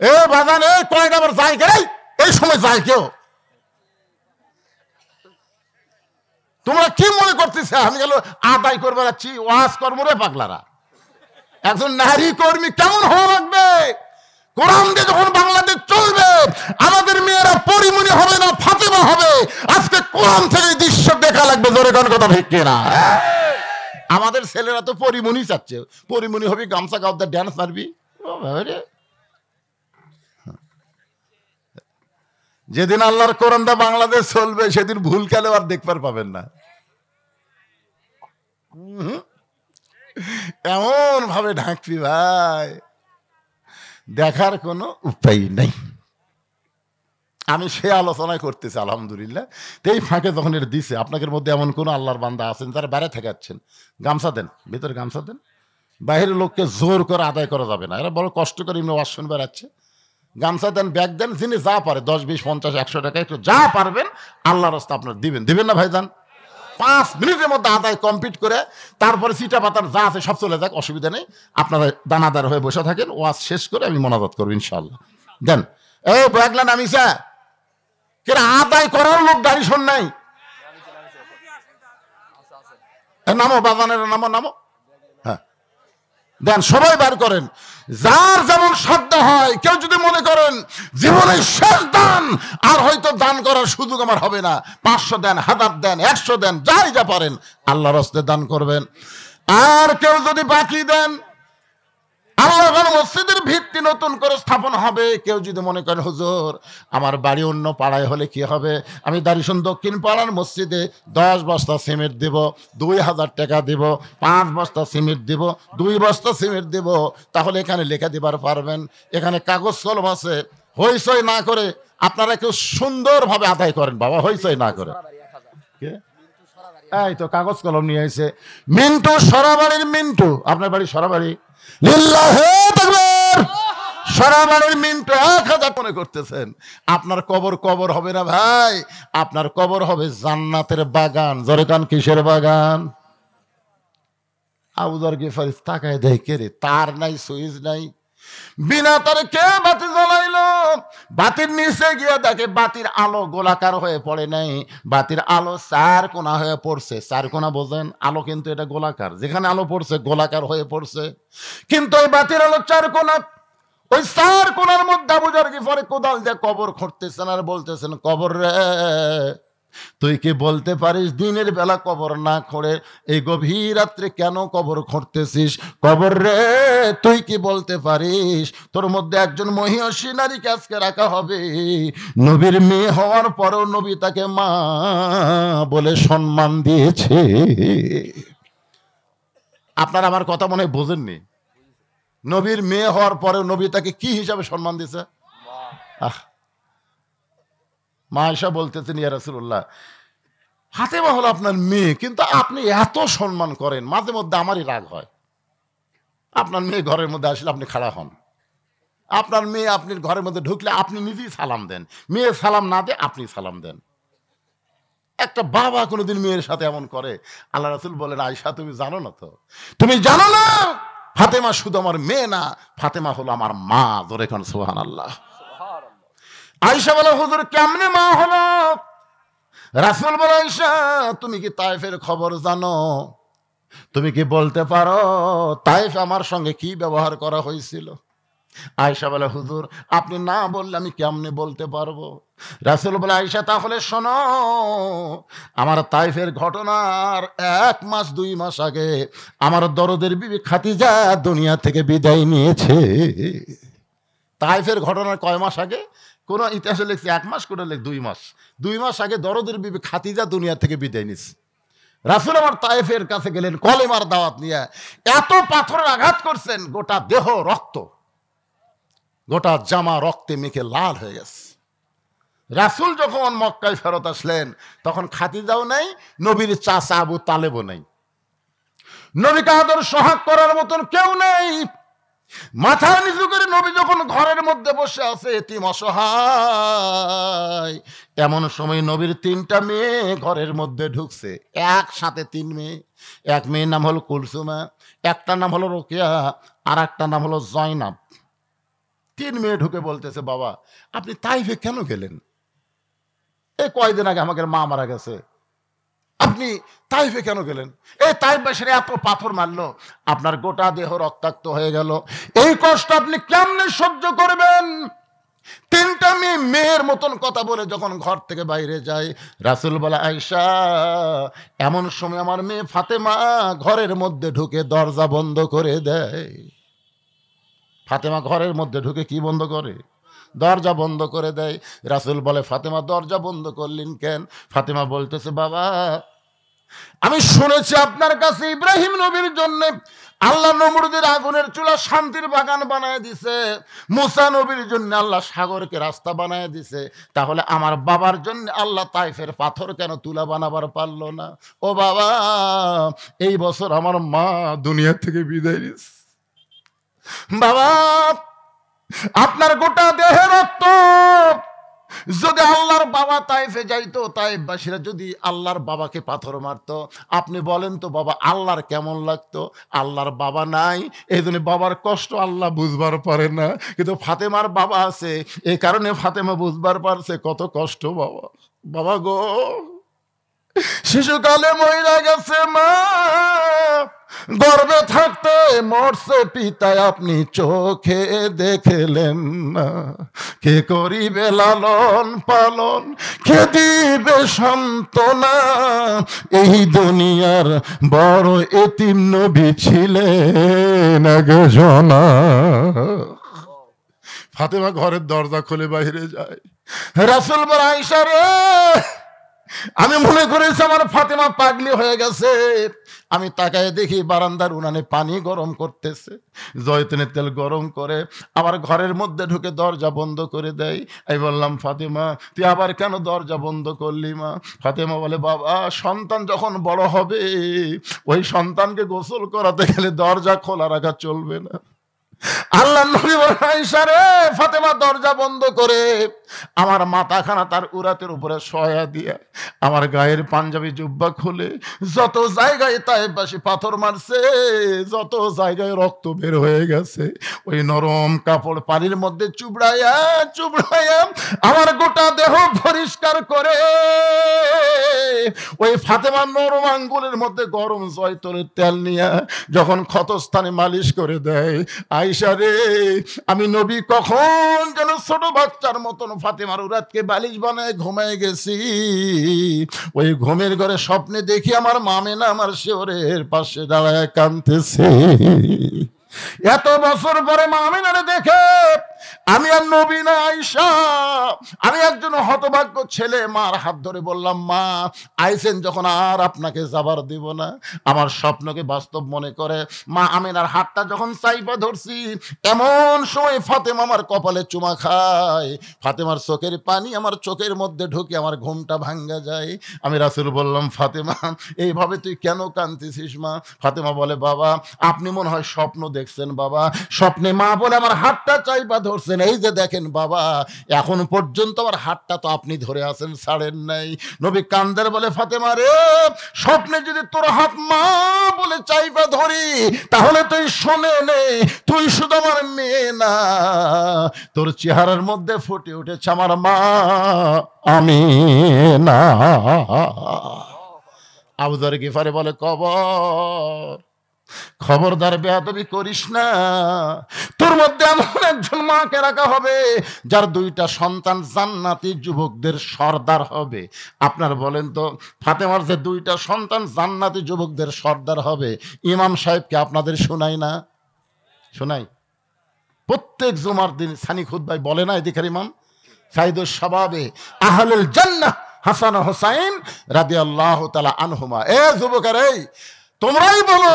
এ বাগান এই কয়টা আবার যায় কে? এই সময় যায় কেউ? তোমরা কি মনে করতেছে আমি গেল আদায় করবে যাচ্ছি? ওয়াজ কর্ম রে পাগলারা। একজন নারী কর্মী কেমন হওয়া লাগবে? কোরআন দিয়ে যখন বাংলাদেশ চলবে, আমাদের মেয়েরা পরিমণি হবে না ফাতেমা হবে। আজকে কোরআন থেকে দৃশ্য দেখা লাগবে। জোরে কোন কথা ঠিক কিনা? আমাদের ছেলেরা তো পরিমণি চাচ্ছে, পরিমণি হবে গামছা গাউদা ড্যান্স মারবি। যেদিন আল্লাহর কোরআনটা বাংলাদেশ চলবে সেদিন ভুল খেলে আর দেখবার পাবেন না। এমন ভাবে ঢাকবি ভাই, দেখার কোনো উপায় নেই। আমি সে আলোচনায় করতেছি আলহামদুলিল্লাহ। এই ফাঁকে যখন এটা দিছে, আপনাদের মধ্যে এমন কোনো আল্লাহর বান্দা আছেন যারা বাইরে থেকে যাচ্ছেন, গামছা দেন, ভিতরে গামছা দেন। বাইরের লোককে জোর করে আদায় করা যাবে না, এরা বড় কষ্ট করে এমনি ওয়াজ শুনবার যাচ্ছে। গামছা দেন, ব্যাগ দেন, যিনি যা পারে 10, 20, 50, 100 টাকা একটু যা পারবেন আল্লাহর রাস্তা আপনার দিবেন। দিবেন না ভাইজান? 5 মিনিটের মধ্যে আদায় কমপ্লিট করে তারপরে চিটা পাতার যা আছে সব চলে যাক, অসুবিধা নেই। আপনারা দানাদার হয়ে বসে থাকেন, ওয়াজ শেষ করে আমি মোনাজাত করবো ইনশাআল্লাহ। দেন এই ব্যাগলা নামিসা কেরা আদায় করার লোক দাঁড়িয়ে শোন নাই। নামো বাগানের, নামো নামো। হ্যাঁ দেন, সবাই বার করেন যার যেমন সাধ্য হয়। কেউ যদি মনে করেন জীবনের শেষ দান আর হয়তো দান করার সুযোগ আমার হবে না, 500 দেন, 1000 দেন, 100 দেন, যাই যা পারেন আল্লাহর রাস্তায় দান করবেন। আর কেউ যদি বাকি দেন, আল্লাহর মসজিদের ভিত্তি নতুন করে স্থাপন হবে। কেউ যদি মনে করেন হুজুর আমার বাড়ি অন্য পাড়ায় হলে কি হবে, আমি দারিশন দক্ষিণ পাড়ার মসজিদে 10 বস্তা সিমেন্ট দিব, 2000 টাকা দিব, 5 বস্তা সিমেন্ট দিব, 2 বস্তা সিমেন্ট দিব, তাহলে এখানে লেখা দিবার পারবেন। এখানে কাগজ কলম আছে, হইচই না করে আপনারা কেউ সুন্দরভাবে আদায় করেন বাবা, হইচই না করে। এই তো কাগজ কলম নিয়ে এসে মিন্টু সরাবাড়ির মিন্টু, আপনার বাড়ি সরাবাড়ি, লিল্লাহে তাকবীর, সরাবাড়ির মিন্টু 1000 মনে করতেছেন। আপনার কবর কবর হবে না ভাই, আপনার কবর হবে জান্নাতের বাগান। জোরে কান, কিসের বাগান? আবু যর গিফারি তাকায় দেখে রে, তার নাই, সুইচ নাই, বিনা তারে কে বাতি জ্বলাইলো। বাতির নিচে গিয়ে দেখে বাতির আলো গোলাকার হয়ে পড়ে নাই, বাতির আলো 4 কোণা হয়ে পড়ছে। 4 কোণা বোঝেন? আলো কিন্তু এটা গোলাকার, যেখানে আলো পড়ছে গোলাকার হয়ে পড়ছে, কিন্তু ওই বাতির আলো 4 কোণা। ওই 4 কোণার মধ্যে আবু যর গিফারি কোদাল দিয়ে কবর খুঁড়তেছেন আর বলতেছেন, কবর রে তুই কি বলতে পারিস দিনের বেলা কবর না খুঁড়ে এই গভীর রাত্রে কেন কবর খুঁড়তেছিস? কবর রে তুই কি বলতে পারিস তোর মধ্যে একজন মহিষী নারীকে আজকে রাখা হবে, নবীর মেয়ে হওয়ার পরেও নবী তাকে মা বলে সম্মান দিয়েছে। আপনারা আমার কথা মনে হয় বোঝেননি। নবীর মেয়ে হওয়ার পরেও নবী তাকে কি হিসাবে সম্মান দিয়েছে? মা আয়েশা বলতেছেন, ইয়া রাসূলুল্লাহ ফাতেমা হলো আপনার মেয়ে, কিন্তু আপনি এত সম্মান করেন, মাঝে মধ্যে আমারই রাগ হয়। আপনার মেয়ে ঘরের মধ্যে আসলে আপনি খাড়া হন, আপনার মেয়ে আপনি ঘরের মধ্যে ঢুকলে আপনি নিজেই সালাম দেন, মেয়ে সালাম না দে আপনি সালাম দেন। একটা বাবা কোনোদিন মেয়ের সাথে এমন করে? আল্লাহ রাসূল বলেন, আয়েশা তুমি জানো না তো, তুমি জানো না ফাতেমা শুধু আমার মেয়ে না, ফাতেমা হলো আমার মা। জোরে কান সুবহানাল্লাহ। আয়েশা বলে, হুজুর কেমনে মা হলো? রাসূল বলে, আয়েশা তুমি কি তায়েফের খবর জানো? তুমি কি বলতে পারো তায়েফ আমার সঙ্গে কি ব্যবহার করা হয়েছিল? আয়েশা বলে, হুজুর আপনি না বললে আমি কেমনে বলতে পারবো? রাসূল বলে, আয়েশা তাহলে শোনো, আমার তায়েফের ঘটনার 1 মাস 2 মাস আগে আমার দরদের বিবি খাদিজা দুনিয়া থেকে বিদায় নিয়েছে। তায়েফের ঘটনার কয় মাস আগে? কোন ইতিহাসে লিখছে 1 মাস, কোন লেখ 2 মাস। 2 মাস আগে দরদের বিবি খাদিজা দুনিয়া থেকে বিদায় নিয়েছে। রাসূল আমার তায়েফের কাছে গেলেন কলেমার দাওয়াত নিয়ে, এত পাথরের আঘাত করছেন গোটা দেহ রক্ত, গোটা জামা রক্তে মেখে লাল হয়ে গেছে। রাসূল যখন মক্কায় ফেরত আসলেন তখন খাদিজাও নাই, নবীর চাচা আবু তালেবও নাই, নবীকে আদর সোহাগ করার মতন কেউ নেই। মাথা নিচু করে নবী যখন ঘরের মধ্যে বসে আছে এতিম অসহায়, এমন সময় নবীর 3টা মেয়ে ঘরের মধ্যে ঢুকছে, একসাথে 3 মেয়ে। এক মেয়ের নাম হলো কুলসুমা, একটা নাম হলো রোকেয়া, আর একটা নাম হলো জয়নাব। 3 মেয়ে ঢুকে বলতেছে, বাবা আপনি তাইফে কেন গেলেন? এই কয়দিন আগে আমাদের মা মারা গেছে, আপনি তাইফে কেন গেলেন? এই তাইফবাসীরা এত পাথর মারলো, আপনার গোটা দেহ রক্তাক্ত হয়ে গেল, এই কষ্ট আপনি কেমনে সহ্য করবেন? 3টা মেয়ে মেয়ের মতন কথা বলে যখন ঘর থেকে বাইরে যায়, রাসূল বলে, আয়েশা এমন সময় আমার মেয়ে ফাতেমা ঘরের মধ্যে ঢুকে দরজা বন্ধ করে দেয়। ফাতেমা ঘরের মধ্যে ঢুকে কি বন্ধ করে? দরজা বন্ধ করে দেয়। রাসূল বলে, ফাতেমা দরজা বন্ধ করলেন কেন? ফাতেমা বলতেছে, বাবা আমি শুনেছি আপনার কাছে ইব্রাহিম নবীর জন্য আল্লাহ নমরুদের আগুনের চুলা শান্তির বাগান বানায় দিছে, মুসা নবীর জন্য আল্লাহ সাগরকে রাস্তা বানায় দিছে, তাহলে আমার বাবার জন্য আল্লাহ তাইফের পাথর কেন তুলা বানাবার পারলো না? ও বাবা এই বছর আমার মা দুনিয়া থেকে বিদায় নিয়েছে। বাবা আপনার গোটা দেহে রক্ত, যদি আল্লাহর বাবা তাইফে যাইতো, তাইফবাসীরা যদি আল্লাহর বাবাকে পাথর মারতো, আপনি বলেন তো বাবা আল্লাহর কেমন লাগতো? আল্লাহর বাবা নাই, এই জন্য বাবার কষ্ট আল্লাহ বুঝবার পারে না, কিন্তু ফাতেমার বাবা আছে, এই কারণে ফাতেমা বুঝবার পারছে কত কষ্ট। বাবা বাবা গো, শিশুকালে মহিলা গেছে মা, গর্ভে থাকতে মরছে পিতায় আপনি চোখে দেখলেন না, কে করিবে লালন পালন, কে দিবে সান্ত্বনা, এই দুনিয়ার বড় এতিম নবী ছিলেন একজনা। ফাতেমা ঘরের দরজা খুলে বাইরে যায়। রাসূল বলে, আয়েশা রে, আমি মনে করেছি আমার ফাতেমা পাগলি হয়ে গেছে। আমি তাকায় দেখি বারান্দার উনানে পানি গরম করতেছে, জয়তুনের তেল গরম করে আবার ঘরের মধ্যে ঢুকে দরজা বন্ধ করে দেয়। আমি বললাম, ফাতেমা তুই আবার কেন দরজা বন্ধ করলি মা? ফাতেমা বলে, বাবা সন্তান যখন বড় হবে ওই সন্তানকে গোসল করাতে গেলে দরজা খোলা রাখা চলবে না। আল্লাহ নবী বলেন, আয়েশা রে, ফাতেমা দরজা বন্ধ করে আমার মাথাখানা তার উরাতের উপরে শয়া দিয়ে আমার গায়ের পাঞ্জাবি জুব্বা খুলে যত জায়গায় তায়েফবাসী পাথর মারছে, যত জায়গায় রক্ত বের হয়ে গেছে, ওই নরম কাপড় পানির মধ্যে চুবড়াইয়া চুবড়াইয়া আমার গোটা দেহ পরিষ্কার করে ওই ফাতেমার নরম আঙ্গুলের মধ্যে গরম জয়তুনের তেল নিয়ে যখন ক্ষতস্থানে মালিশ করে দেয়, আয়েশা রে, আমি নবী কখন যেন ছোট বাচ্চার মতন ফাতেমার উরাতকে বালিশ বানায় ঘুমায় গেছি। ওই ঘুমের ঘরে স্বপ্নে দেখি আমার মামেনা আমার শিওরের পাশে দাঁড়ায় কাঁদতেছে। এত বছর পরে মামিনারে দেখে আমি আর নবী না আয়েশা, আমি একজন হতভাগ্য ছেলে মার হাত ধরে বললাম, মা আইছেন যখন আর আপনাকে যাবার দিব না। আমার স্বপ্নকে বাস্তব মনে করে মা আমিনার হাতটা যখন চাইপা ধরছি, এমন সময় ফাতেমা আমার কপালে চুমা খায়, ফাতেমার চোখের পানি আমার চোখের মধ্যে ঢুকে আমার ঘুমটা ভাঙ্গা যায়। আমি রাসূল বললাম, ফাতেমা এইভাবে তুই কেন কাঁদতেছিস মা? ফাতেমা বলে, বাবা আপনি মনে হয় স্বপ্ন দেখছেন বাবা, স্বপ্নে মা বলে আমার হাতটা চাইপা ধরছেন, এই যে দেখেন বাবা এখন পর্যন্ত আমার হাতটা তো আপনি ধরে আছেন, ছাড়েন নাই। নবী কান্দের বলে, ফাতেমা রে, স্বপ্নে যদি তোর হাত মা বলে চাইপা ধরি তাহলে তুই শোনে নে, তুই শুধু আমার মেয়ে না, তোর চেহারার মধ্যে ফুটে উঠেছে আমার মা আমিনা। আবু যর গিফারি বলে, খবরদার বেয়াদবি করিস না, তোর মধ্যে এমন একজন মাকে রাখা হবে যার দুইটা সন্তান জান্নাতি যুবকদের সর্দার হবে। আপনার বলেন তো, ফাতেমার যে দুইটা সন্তান জান্নাতি যুবকদের সর্দার হবে, ইমাম সাহেবকে আপনাদের শোনাই না? শোনাই। প্রত্যেক জুমার দিন সানি খুতবায় বলে না এদিকের ইমাম, সাইদুস শাবাবে আহলুল জান্নাহ হাসান ও হুসাইন রাদিয়াল্লাহু তাআলা আনহুমা। এ যুবকের, এই তোমরাই বলো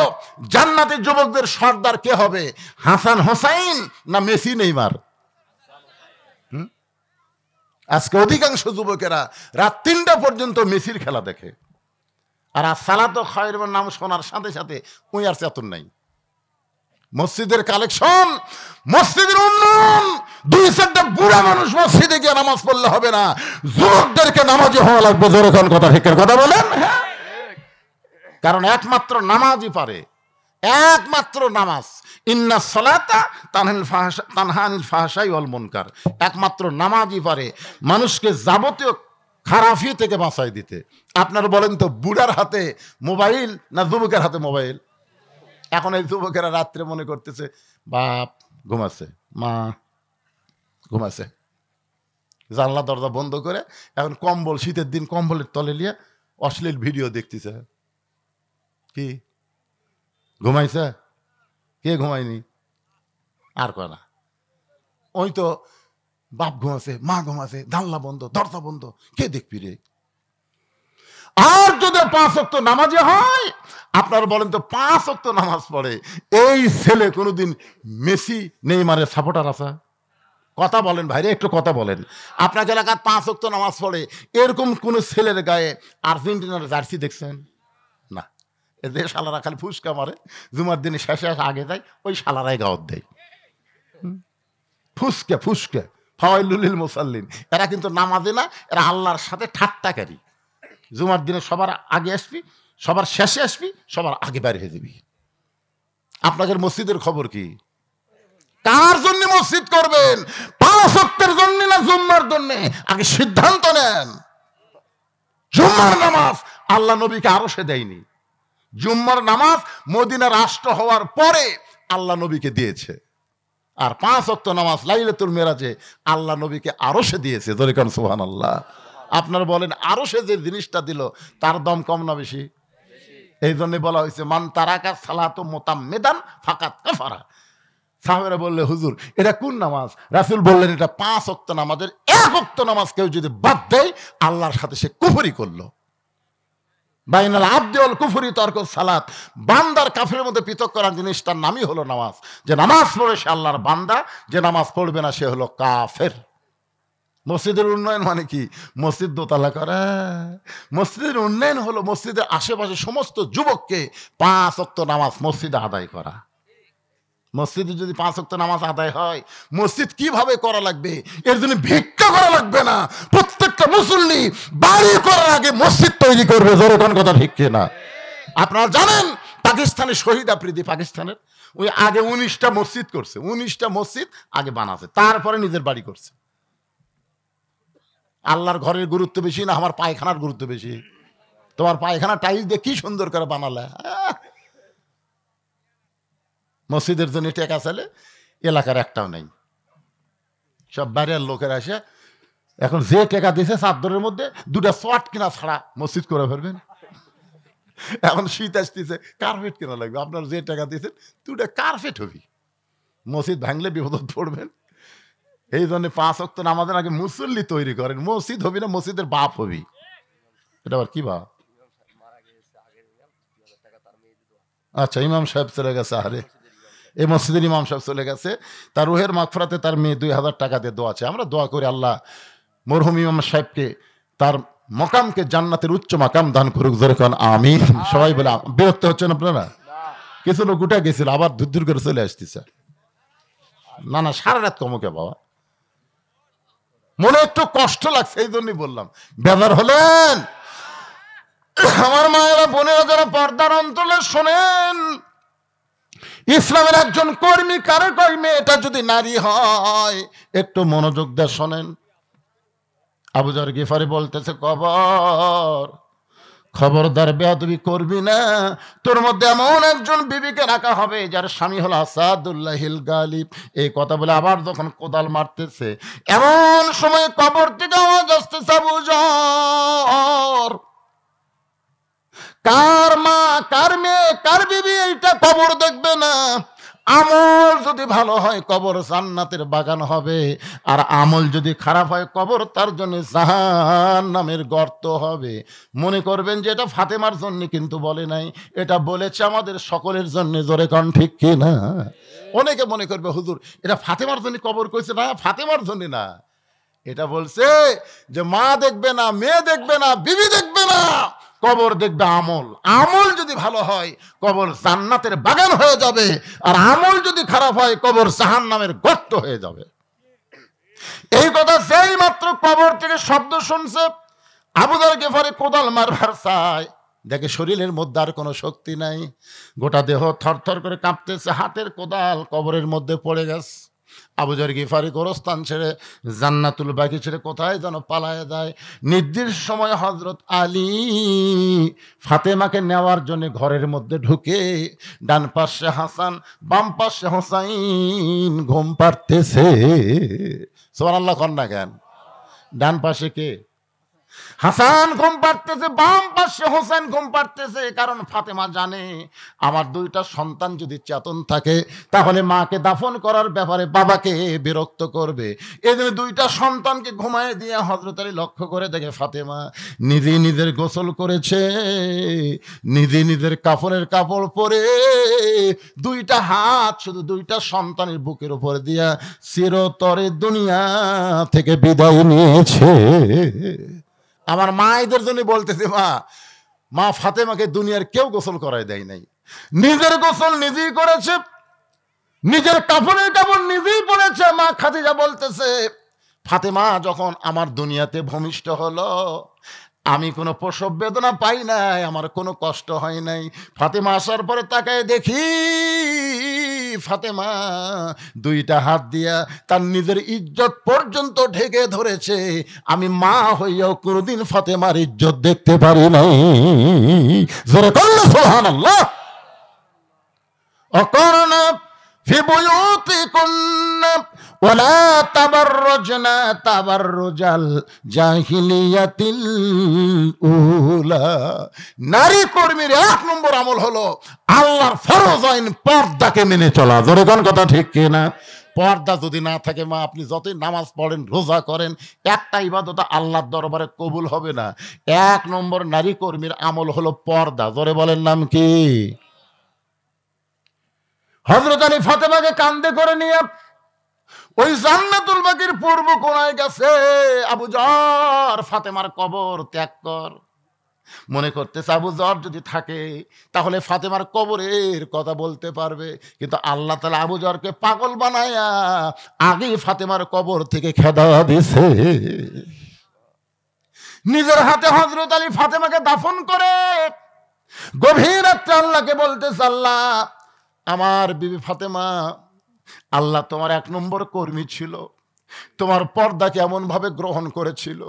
জান্নাতি যুবকদের সর্দার কে হবে, হাসান হোসাইন না মেসি নেইমার? আজকে অধিকাংশ যুবকেরা রাত 3টা পর্যন্ত মেসির খেলা দেখে, আর সালাতো খায়রুন নাম শোনার সাথে সাথে উই আর চেতন নাই। মসজিদের কালেকশন, মসজিদের উন্নয়ন, 2-4টা বুড়া মানুষ মসজিদে গিয়ে নামাজ পড়লে হবে না, যুবকদেরকে নামাজি হওয়া লাগবে। যখন কথা ঠিকের কথা বলেন, কারণ একমাত্র নামাজই পারে, একমাত্র নামাজ। ইন্না সালাতা তানহা আনিল ফাহশাই ওয়াল মুনকার, একমাত্র নামাজই পারে মানুষকে যাবতীয় খারাপি থেকে বাঁচাই দিতে। আপনারা বলেন তো, বুড়ার হাতে মোবাইল না যুবকের হাতে মোবাইল? এখন এই যুবকেরা রাত্রে মনে করতেছে বাপ ঘুমাচ্ছে, মা ঘুমাচ্ছে, জানলা দরজা বন্ধ করে এখন কম্বল, শীতের দিন কম্বলের তলে নিয়ে অশ্লীল ভিডিও দেখতেছে। কি ঘুমাইছে? কে ঘুমায়নি? আর কয় না, ওই তো বাপ ঘুমাছে, মা ঘুমাছে, জানলা বন্ধ, দরজা বন্ধ, কে দেখবি রে? আর যদি 5 ওয়াক্ত নামাজে হয়, আপনারা বলেন তো 5 ওয়াক্ত নামাজ পড়ে এই ছেলে কোনোদিন মেসি নেইমারের সাপোর্টার আছে? কথা বলেন ভাইরে, একটু কথা বলেন। আপনাকে এলাকার 5 ওয়াক্ত নামাজ পড়ে এরকম কোন ছেলের গায়ে আর্জেন্টিনার জার্সি দেখছেন? না। এদের শালারা খালি ফুসকা মারে, জুমার দিনে শেষে আগে যায়, ওই শালারাই গাওয়াত দেয়। ফুসকা ফুসকা ফাওয়াইলুল মুসাল্লিন, এরা কিন্তু নামাজে না, এরা আল্লাহর সাথে ঠাট্টাকারী। জুমার দিনে সবার আগে আসবি, সবার শেষে আসবি, সবার আগে বাইরে হয়ে যাবি। আপনাদের মসজিদের খবর কি? কার জন্য মসজিদ করবেন? 5 ওয়াক্তের জন্য না জুম্মার জন্য? আগে সিদ্ধান্ত নেন। জুম্মার নামাজ আল্লাহ নবীকে আরশে দেয়নি, জুম্মার নামাজ মদিনা রাষ্ট্র হওয়ার পরে আল্লাহ নবীকে দিয়েছে, আর 5 ওয়াক্ত নামাজ লাইলাতুল মেরাজে আল্লাহ নবীকে আরশে দিয়েছে। ধরে কারণ সুবহানাল্লাহ। আপনারা বলেন আরশে যে জিনিসটা দিল তার দাম কম না বেশি? এই জন্য বলা হয়েছে মান তারাকা সালাতু মুতাম্মিদান ফাকাত কাফারা। সাহাবারা বললে হুজুর এটা কোন নামাজ? রাসূল বললেন এটা 5 ওয়াক্ত নামাজের 1 ওয়াক্ত নামাজ কেউ যদি বাদ দেয় আল্লাহর সাথে সে কুফরি করলো। বাইনাল আবদি ওয়াল কুফরি তারকুস সালাত, বান্দার কাফেরের মধ্যে পৃথক করার জিনিসটার নামই হলো নামাজ। যে নামাজ পড়ে সে আল্লাহর বান্দা, যে নামাজ পড়বে না সে হলো কাফের। মসজিদের উন্নয়ন মানে কি? মসজিদ দোতলা করা। মসজিদের উন্নয়ন হলো মসজিদের আশেপাশে সমস্ত যুবককে 5 ওয়াক্ত নামাজ মসজিদে আদায় করা। মসজিদে যদি 5 ওয়াক্ত নামাজ আদায় হয়, মসজিদ কিভাবে করা লাগবে? এর জন্য ভিক্ষা করা লাগবে না। প্রত্যেকটা মুসল্লি বাড়ি করার আগে মসজিদ তৈরি করবে। জোরকান কথা ঠিক কিনা? আপনারা জানেন পাকিস্তানে শহীদ আফ্রিদি, পাকিস্তানের ওই আগে 19টা মসজিদ করছে, 19টা মসজিদ আগে বানাছে, তারপরে নিজের বাড়ি করছে। আল্লাহর ঘরের গুরুত্ব বেশি না আমার পায়খানার গুরুত্ব বেশি? তোমার পায়খানা টাইলস দিয়ে কি সুন্দর করে বানালে। মসজিদের জন্য টাকা চাইলে এলাকার একটাও নেই, সব বাইরের লোকের আসে। এখন যে টাকা দিয়েছে চাদরের মধ্যে 2টা শর্ট কিনা ছাড়া মসজিদ করে ফেলবেন। এখন শীত আসতেছে, কার্পেট কেনা লাগবে। আপনার যে টাকা দিয়েছেন 2টা কার্পেট হবি, মসজিদ ভাঙলে বিপদ পড়বেন। এই জন্য 5 ওয়াক্ত নামাজের আগে মুসল্লি তৈরি করেন। মসজিদ হবি না, মসজিদের বাপ হবি। এটা আবার কি বাপ? আচ্ছা, ইমাম সাহেব চলে গেছে। আরে এই মসজিদের ইমাম সাহেব চলে গেছে, তার রুহের মাগফিরাতে তার মেয়ে 2000 টাকা দিয়ে দোয়া আছে। আমরা দোয়া করি আল্লাহ মরহুম ইমাম সাহেবকে, তার মকামকে জান্নাতের উচ্চ মাকাম দান করুক। যেরকম আমিন। সবাই বলে বিরক্ত হচ্ছেন আপনারা? কিছু লোক উঠে গেছিল, আবার দূর দূর করে চলে আসতেছে। না না, সারা রাত কমকে বাবা, মনে একটু কষ্ট লাগছে, এই জন্যই বললাম। বেজার হলেন আমার মায়েরা বোনেরা যারা পর্দার অন্তরে শোনেন, ইসলামের একজন কর্মী, কারো কর্মী, এটা যদি নারী হয় একটু মনোযোগ দিয়ে শোনেন। আবু যর গিফারি বলতেছে খবরদার বেয়াদবি করবি না, তোর মধ্যে এমন একজন বিবিকে রাখা হবে যার স্বামী হলো আসাদুল্লাহিল গালিব। এই কথা বলে আবার যখন কোদাল মারতেছে, এমন সময় কবর থেকে আওয়াজ আসতেছে, আবু যর কার মা, কার মেয়ে, কার বিবি এইটা কবর দেখবে না। আমল যদি ভালো হয় কবর জান্নাতের বাগান হবে, আর আমল যদি খারাপ হয় কবর তার জন্য জাহান্নামের গর্ত হবে। মনে করবেন যে এটা ফাতেমার জন্য, কিন্তু বলে নাই, এটা বলেছে আমাদের সকলের জন্য। জোরে কোন ঠিক কি না? অনেকে মনে করবে হুজুর এটা ফাতেমার জন্য কবর কইছে। না, ফাতেমার জন্য না, এটা বলছে যে মা দেখবে না, মেয়ে দেখবে না, বিবি দেখবে না, কবর দেখবে আমল। আমল যদি ভালো হয় কবর জান্নাতের বাগান হয়ে যাবে, আর আমল যদি খারাপ হয় কবর জাহান্নামের গর্ত হয়ে যাবে। এই কথা সেই মাত্র কবর থেকে শব্দ শুনছে, আবু যর গিফারি কোদাল মারবার চায়, দেখে শরীরের মধ্যে আর কোনো শক্তি নাই, গোটা দেহ থরথর করে কাঁপতেছে, হাতের কোদাল কবরের মধ্যে পড়ে গেছে। আবু যর গিফারি গোরস্থান ছেড়ে, জান্নাতুল বাকি ছেড়ে কোথায় যেন পালায় যায়। নির্দিষ্ট সময় হযরত আলী ফাতেমাকে নেওয়ার জন্য ঘরের মধ্যে ঢুকে, ডান পাশে হাসান, বাম পাশে হোসাইন ঘুম পাড়তেছে। সুবহানাল্লাহ কন না কেন? ডান পাশে কে? হাসান ঘুম পাড়তেছে, বাম পাশে হোসেন ঘুম পাড়তেছে। কারণ ফাতেমা জানে আমার 2টা সন্তান যদি চেতন থাকে তাহলে মাকে দাফন করার ব্যাপারে বাবাকে বিরক্ত করবে। এই জন্য 2টা সন্তানকে ঘুমায় দিয়ে হযরত আলী লক্ষ্য করে দেখে ফাতেমা নিজে নিজের গোসল করেছে, নিজে নিজের কাফনের কাপড় পরে 2টা হাত শুধু 2টা সন্তানের বুকের উপরে দিয়া চিরতরে দুনিয়া থেকে বিদায় নিয়েছে। আমার মায়েদের জন্য বলতেছে, মা ফাতেমাকে দুনিয়ার কেউ গোসল করাই দেয় নাই, নিজের গোসল নিজেই করেছে, নিজের কাপড়ের কাপড় নিজেই পরেছে। মা খাদিজা বলতেছে, ফাতেমা যখন আমার দুনিয়াতে ভূমিষ্ঠ হলো আমি কোনো প্রসব বেদনা পাই নাই, আমার কোনো কষ্ট হয় নাই। ফাতেমা আসার পরে তাকায় দেখি বিবি ফাতেমা দুইটা হাত দিয়া তার নিজের ইজ্জত পর্যন্ত ঢেকে ধরেছে। আমি মা হইয়াও কোনোদিন ফাতেমার ইজ্জত দেখতে পারি নাই। জোরে বললে সুবহানাল্লাহ। অকরনা ফি বুয়ুতিকুন্না ওয়ালা তাবাররুজনা তাবাররুজাল জাহিলিয়াতিল উলা। নারী কর্মীর এক নম্বর আমল হলো আল্লাহর ফরজ আইন পর্দাকে মেনে চলা। জোরে কোন কথা ঠিক কিনা? পর্দা যদি না থাকে মা, আপনি যতই নামাজ পড়েন, রোজা করেন, একটা ইবাদত আল্লাহর দরবারে কবুল হবে না। এক নম্বর নারী কর্মীর আমল হলো পর্দা। জোরে বলেন নাম কি? হযরত আলী ফাতেমাকে কাঁধে করে নিয়ে ওই জান্নাতুল বাকির পূর্ব কোণায় গেছে। আবু যর ফাতেমার কবর ত্যাগ কর। মনে করতেছে আবু যর যদি থাকে তাহলে ফাতেমার কবরের কথা বলতে পারবে, কিন্তু আল্লাহ তাআলা আবু যরকে পাগল বানায়া আগেই ফাতেমার কবর থেকে খেদা দিছে। নিজের হাতে হযরত আলী ফাতেমাকে দাফন করে গভীর রাতে আল্লাহকে বলতেছে, আল্লাহ আমার বিবি ফাতেমা, আল্লাহ তোমার এক নম্বর কর্মী ছিল, তোমার পর্দাকে এমন ভাবে গ্রহণ করেছিল,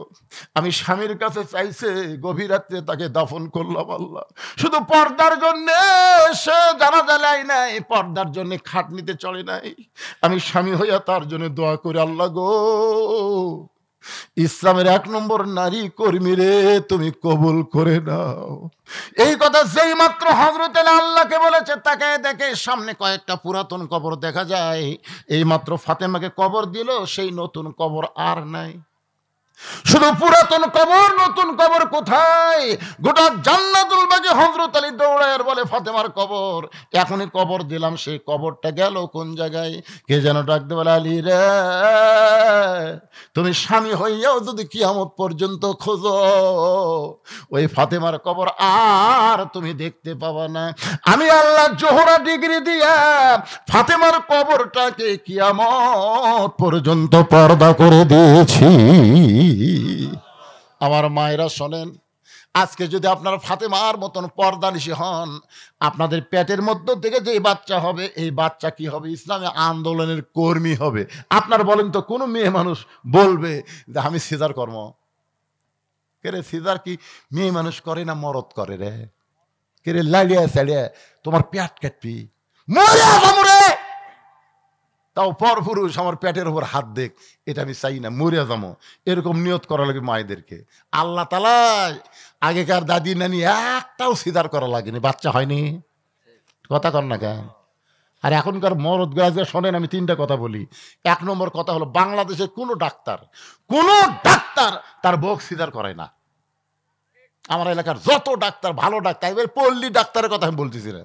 আমি স্বামীর কাছে চাইছে গভীর রাত্রে তাকে দাফন করলাম। আল্লাহ শুধু পর্দার জন্য সে জানাজা নেয় নাই, পর্দার জন্য খাটনিতে চলে নাই, আমি স্বামী হইয়া তার জন্য দোয়া করি, আল্লাহ গো ইসলামের এক নম্বর নারী কর্মী রে তুমি কবুল করে নাও। এই কথা যেই মাত্র হযরত আলী আল্লাহকে বলেছে, তাকে দেখে সামনে কয়েকটা পুরাতন কবর দেখা যায়। এই মাত্র ফাতেমাকে কবর দিল, সেই নতুন কবর আর নাই। শুধু পুরাতন কবর, নতুন কবর কোথায়? গোটা জান্নাতুল বাকি হযরত আলী দৌড়ায় বলে, ফাতেমার কবর এখনই কবর দিলাম, সেই কবরটা গেল কোন জায়গায়? কে যেন ডাকতে বলে, আলী রে তুমি স্বামী হইয়াও যদি কিয়ামত পর্যন্ত খোঁজো ওই ফাতেমার কবর আর তুমি দেখতে পাবা না। আমি আল্লাহ জোহরা ডিগ্রি দিয়া ফাতেমার কবরটাকে কিয়ামত পর্যন্ত পর্দা করে দিয়েছি। আমার মায়েরা শোনেন, আজকে যদি আপনারা ফাতেমার মতন পর্দানিশী হন, আপনাদের পেটের মধ্য থেকে যে বাচ্চা হবে, এই বাচ্চা কি হবে? ইসলামী আন্দোলনের কর্মী হবে। আপনার বলেন তো কোন মেয়ে মানুষ বলবে যে আমি সিজার কর্ম কে? সিজার কি মেয়ে মানুষ করে না মরদ করে রে? কে রে লাড়িয়া সাড়িয়া তোমার পেট কাটবি, মরে তাও পর পুরুষ আমার পেটের উপর হাত দেখ, এটা আমি চাই না, মরিয়া যাবো, এরকম নিয়ত করা লাগে মায়েদেরকে। আল্লাহ তাআলা আগেকার দাদি নানি একটাও সিজার করা লাগেনি, বাচ্চা হয়নি। কথা কর না কেন? আর এখনকার মরদ গাছে শোনেন, আমি তিনটা কথা বলি। এক নম্বর কথা হলো, বাংলাদেশের কোনো ডাক্তার তার বউ সিজার করে না। আমার এলাকার যত ডাক্তার, ভালো ডাক্তার, এবার পল্লী ডাক্তারের কথা আমি বলতেছি না,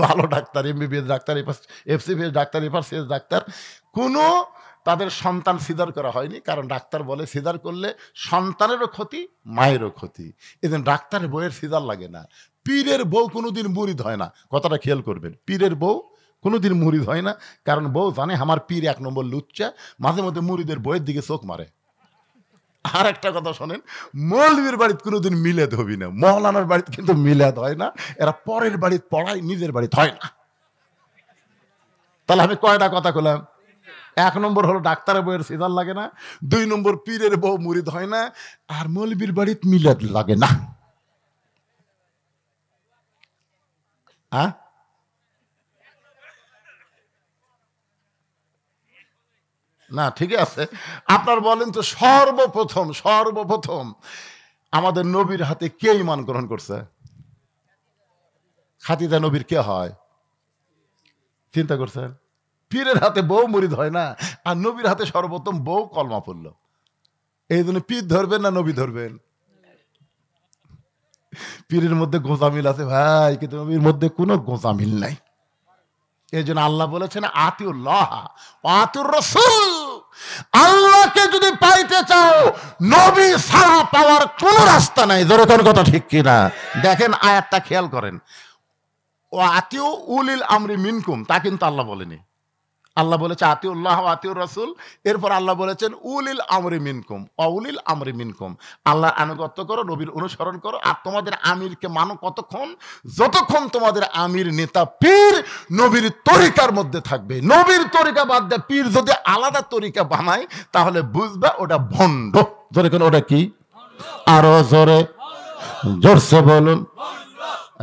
ভালো doctor, MBBS doctor, FCBS doctor, FRCS doctor, কোনো তাদের সন্তান সিজার করা হয়নি। কারণ ডাক্তার বলে সিজার করলে সন্তানেরও ক্ষতি, মায়েরও ক্ষতি। এদিন ডাক্তারের বউয়ের সিজার লাগে না। পীরের বউ কোনোদিন মুরিদ হয় না, কথাটা খেয়াল করবেন। পীরের বউ কোনোদিন মুরিদ হয় না, কারণ বউ জানে আমার পীর এক নম্বর লুচ্চা, মাঝে মধ্যে মুরিদের বউয়ের দিকে চোখ মারে। আর একটা কথা শোনেন, মৌলবীর বাড়িতে কোনোদিন মিলাদ হবি না, মৌলানার বাড়িতে কিন্তু মিলাদ হয় না, এরা পরের বাড়িতে পড়ায়, নিজের বাড়িতে হয় না। তাহলে আমি কয়টা কথা বললাম? এক নম্বর হলো ডাক্তারের বউয়ের সিজার লাগে না, দুই নম্বর পীরের বউ মুরিদ হয় না, আর মৌলবীর বাড়িতে মিলাদ লাগে না। না ঠিক আছে, আপনার বলেন তো, সর্বপ্রথম আমাদের নবীর হাতে কে ঈমান গ্রহণ করছে? খাদিজা নবীর কে হয়? চিন্তা করছেন? পীরের হাতে বউ মুরিদ হয় না, আর নবীর হাতে সর্বপ্রথম বউ কলমা পড়ল। এই জন্য পীর ধরবেন না নবী ধরবেন? পীরের মধ্যে গোঁজামিল আছে ভাই, কিন্তু নবীর মধ্যে কোনো গোঁজামিল নাই। এই জন্য আল্লাহ বলেছেন আতিউল্লাহ আতিউর রাসূল। আল্লাহকে যদি পাইতে চাও, নবী ছাড়া পাওয়ার কোনো রাস্তা নাই। যেরকম কথা ঠিক কিনা? দেখেন আয়াতটা খেয়াল করেন, ও আতিউ উলিল আমরি মিনকুম, তা কিন্তু আল্লাহ বলেনি। আল্লাহ বলেছে আতিউল্লাহ ওয়া আতিউর রাসূল, এরপর আল্লাহ বলেছেন উলিল আমরি মিনকুম, অউলিল আমরি মিনকুম, আল্লাহর আনুগত্য করো, নবীর অনুসরণ করো, আর তোমাদের আমিরকে মানো কতক্ষণ? যতক্ষণ তোমাদের আমির নেতা পীর নবীর তরিকার মধ্যে থাকবে। নবীর তরিকা বাদ দিয়ে পীর যদি আলাদা তরিকা বানায় তাহলে বুঝবা ওটা ভণ্ড। জোরে কোন ওটা কি? আরো জোরে, জোরসে বলুন।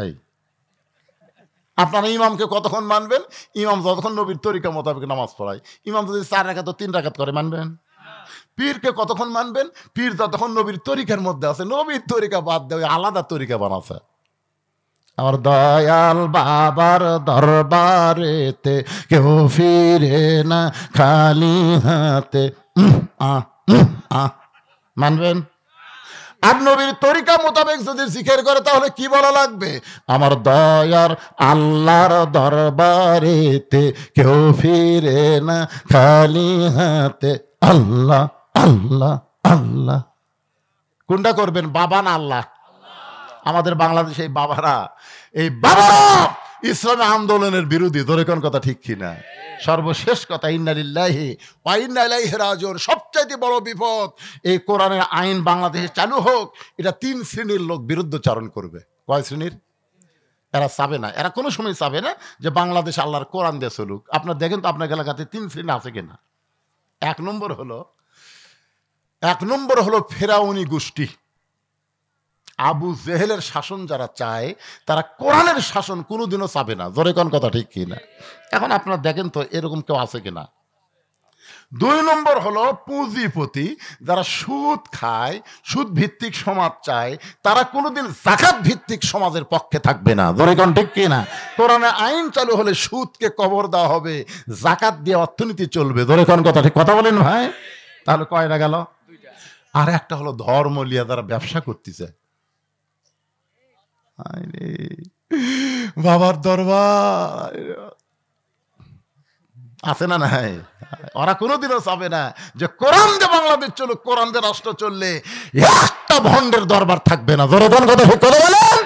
এই আপনারা ইমামকে কতক্ষণ মানবেন? ইমাম যতক্ষণ নবীর তরিকা মোতাবেক নামাজ পড়ায়। ইমাম যদি 4 রাকাত 3 রাকাত করে মানবেন? পীরকে কতক্ষণ মানবেন? পীর যতক্ষণ নবীর তরিকার মধ্যে আছে। নবীর তরিকা বাদ দেওয়া আলাদা তরিকা বানাচ্ছে। আমার দয়াল বাবার দরবারেতে কেউ ফিরে না খালি হাতে। মানবেন? আর নবীর তরিকা মোতাবেক যদি জিকির করে তাহলে কি বলা লাগবে? আমার দয়ার আল্লাহর দরবারেতে কেউ ফিরে না খালি হাতে। আল্লাহ আল্লাহ আল্লাহ। কোনটা করবেন, বাবা না আল্লাহ? আমাদের বাংলাদেশে এই বাবারা ইসলামী আন্দোলনের বিরোধী। ধরে কোন কথা ঠিক কিনা? সর্বশেষ কথা, ইন্না লিল্লাহি ওয়া ইন্না ইলাইহি রাজিউন। সবচাইতে বড় বিপদ, এই কোরআনের আইন বাংলাদেশে চালু হোক, এটা 3 শ্রেণীর লোক বিরুদ্ধচারণ করবে। কয় শ্রেণীর? এরা চাবে না, এরা কোনো সময় চাবে না যে বাংলাদেশ আল্লাহর কোরআন দিয়ে চলুক। আপনার দেখেন তো আপনার এলাকাতে 3 শ্রেণী আছে কিনা। 1 নম্বর হলো ফেরাউনি গোষ্ঠী। আবু জেহেলের শাসন যারা চায় তারা কোরআনের শাসন কোনোদিনও চাবে না। জোরে কোন কথা ঠিক কিনা? এখন আপনারা দেখেন তো এরকম কেউ আছে কিনা। 2 নম্বর হলো পুঁজিপতি, যারা সুদ খায়, সুদ ভিত্তিক সমাজ চায়, তারা কোনোদিন যাকাত ভিত্তিক সমাজের পক্ষে থাকবে না। জোরে কোন ঠিক কিনা? কোরআনে আইন চালু হলে সুদকে কবর দেওয়া হবে, যাকাত দিয়ে অর্থনীতি চলবে। জোরে কোন কথা ঠিক? কথা বলেন ভাই। তাহলে কয়টা গেল? আর একটা হলো ধর্ম লিয়া যারা ব্যবসা করতেছে। বাবার দরবার আছে না নাই? ওরা কোনোদিনও চাবে না যে কোরআন দিয়ে বাংলাদেশ চলুক, কোরআন দিয়ে রাষ্ট্র চললে একটা ভণ্ডের দরবার থাকবে না। জোরদান কথা বলেন।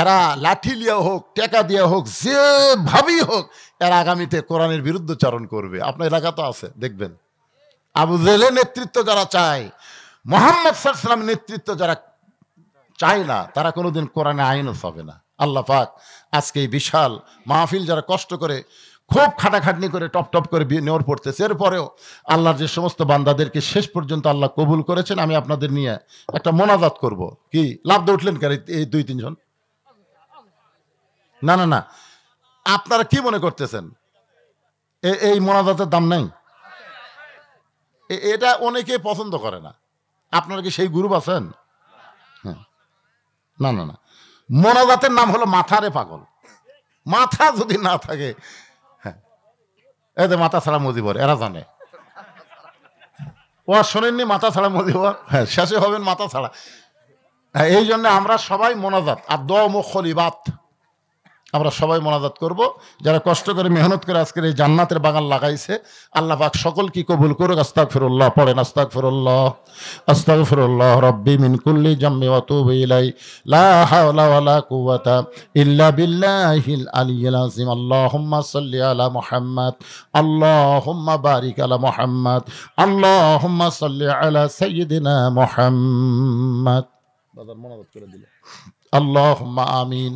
এরা লাঠি লিয়া হোক, টেকা দিয়া হোক, যেভাবেই হোক, এরা আগামীতে কোরআনের বিরুদ্ধচারণ করবে। আপনার এলাকা তো আছে, দেখবেন। আবু জেহেলের নেতৃত্ব যারা চায়, মুহাম্মদ সাল্লাল্লাহু আলাইহি ওয়াসাল্লাম নেতৃত্ব যারা চায় না, তারা কোনোদিন কোরআনে আইনও পাবে না। আল্লাহ পাক আজকে এই বিশাল মাহফিল যারা কষ্ট করে খুব খাটাখাটনি করে টপ টপ করে নেওয়ার পড়তেছে, এরপরেও আল্লাহর যে সমস্ত বান্দাদেরকে শেষ পর্যন্ত আল্লাহ কবুল করেছেন, আমি আপনাদের নিয়ে একটা মোনাজাত করব। কি লাভ দিয়ে উঠলেন কেন এই 2-3 জন? না না না, আপনারা কি মনে করতেছেন এই মোনাজাতের দাম নাই? এটা অনেকে পছন্দ করে না। আপনারা কি সেই গ্রুপ আছেন? হ্যাঁ, না না না, মোনাজাতের নাম হলো মাথারে পাগল। মাথা যদি না থাকে, হ্যাঁ, এদের মাথা ছাড়া মজিবর, এরা জানে। ও শোনেননি মাথা ছাড়া মজিবর? হ্যাঁ, শেষে হবেন মাথা ছাড়া। হ্যাঁ, এই জন্য আমরা সবাই মোনাজাত আর দোয়া মুখলিবাত, আমরা সবাই মোনাজাত করব। যারা কষ্ট করে মেহনত করে আজকের এই জান্নাতের বাগান লাগাইছে, আল্লাহ পাক সকল কি কবুল করুক। আস্তাগফিরুল্লাহ পড়েন, আস্তাগফিরুল্লাহ আস্তাগফিরুল্লাহ রব্বি মিন কুল্লি জামমি ওয়া তুবু ইলাই, লা হাওলা ওয়ালা কুওয়াতা ইল্লা বিল্লাহিল আলিয়্যিল আযীম। আল্লাহুম্মা সাল্লি আলা মুহাম্মাদ, আল্লাহুম্মা বারিক আলা মুহাম্মাদ, আল্লাহুম্মা সাল্লি আলা সাইয়্যিদিনা মুহাম্মাদ। বাজার মোনাজাত করে দিলে আল্লাহুম্মা আমিন।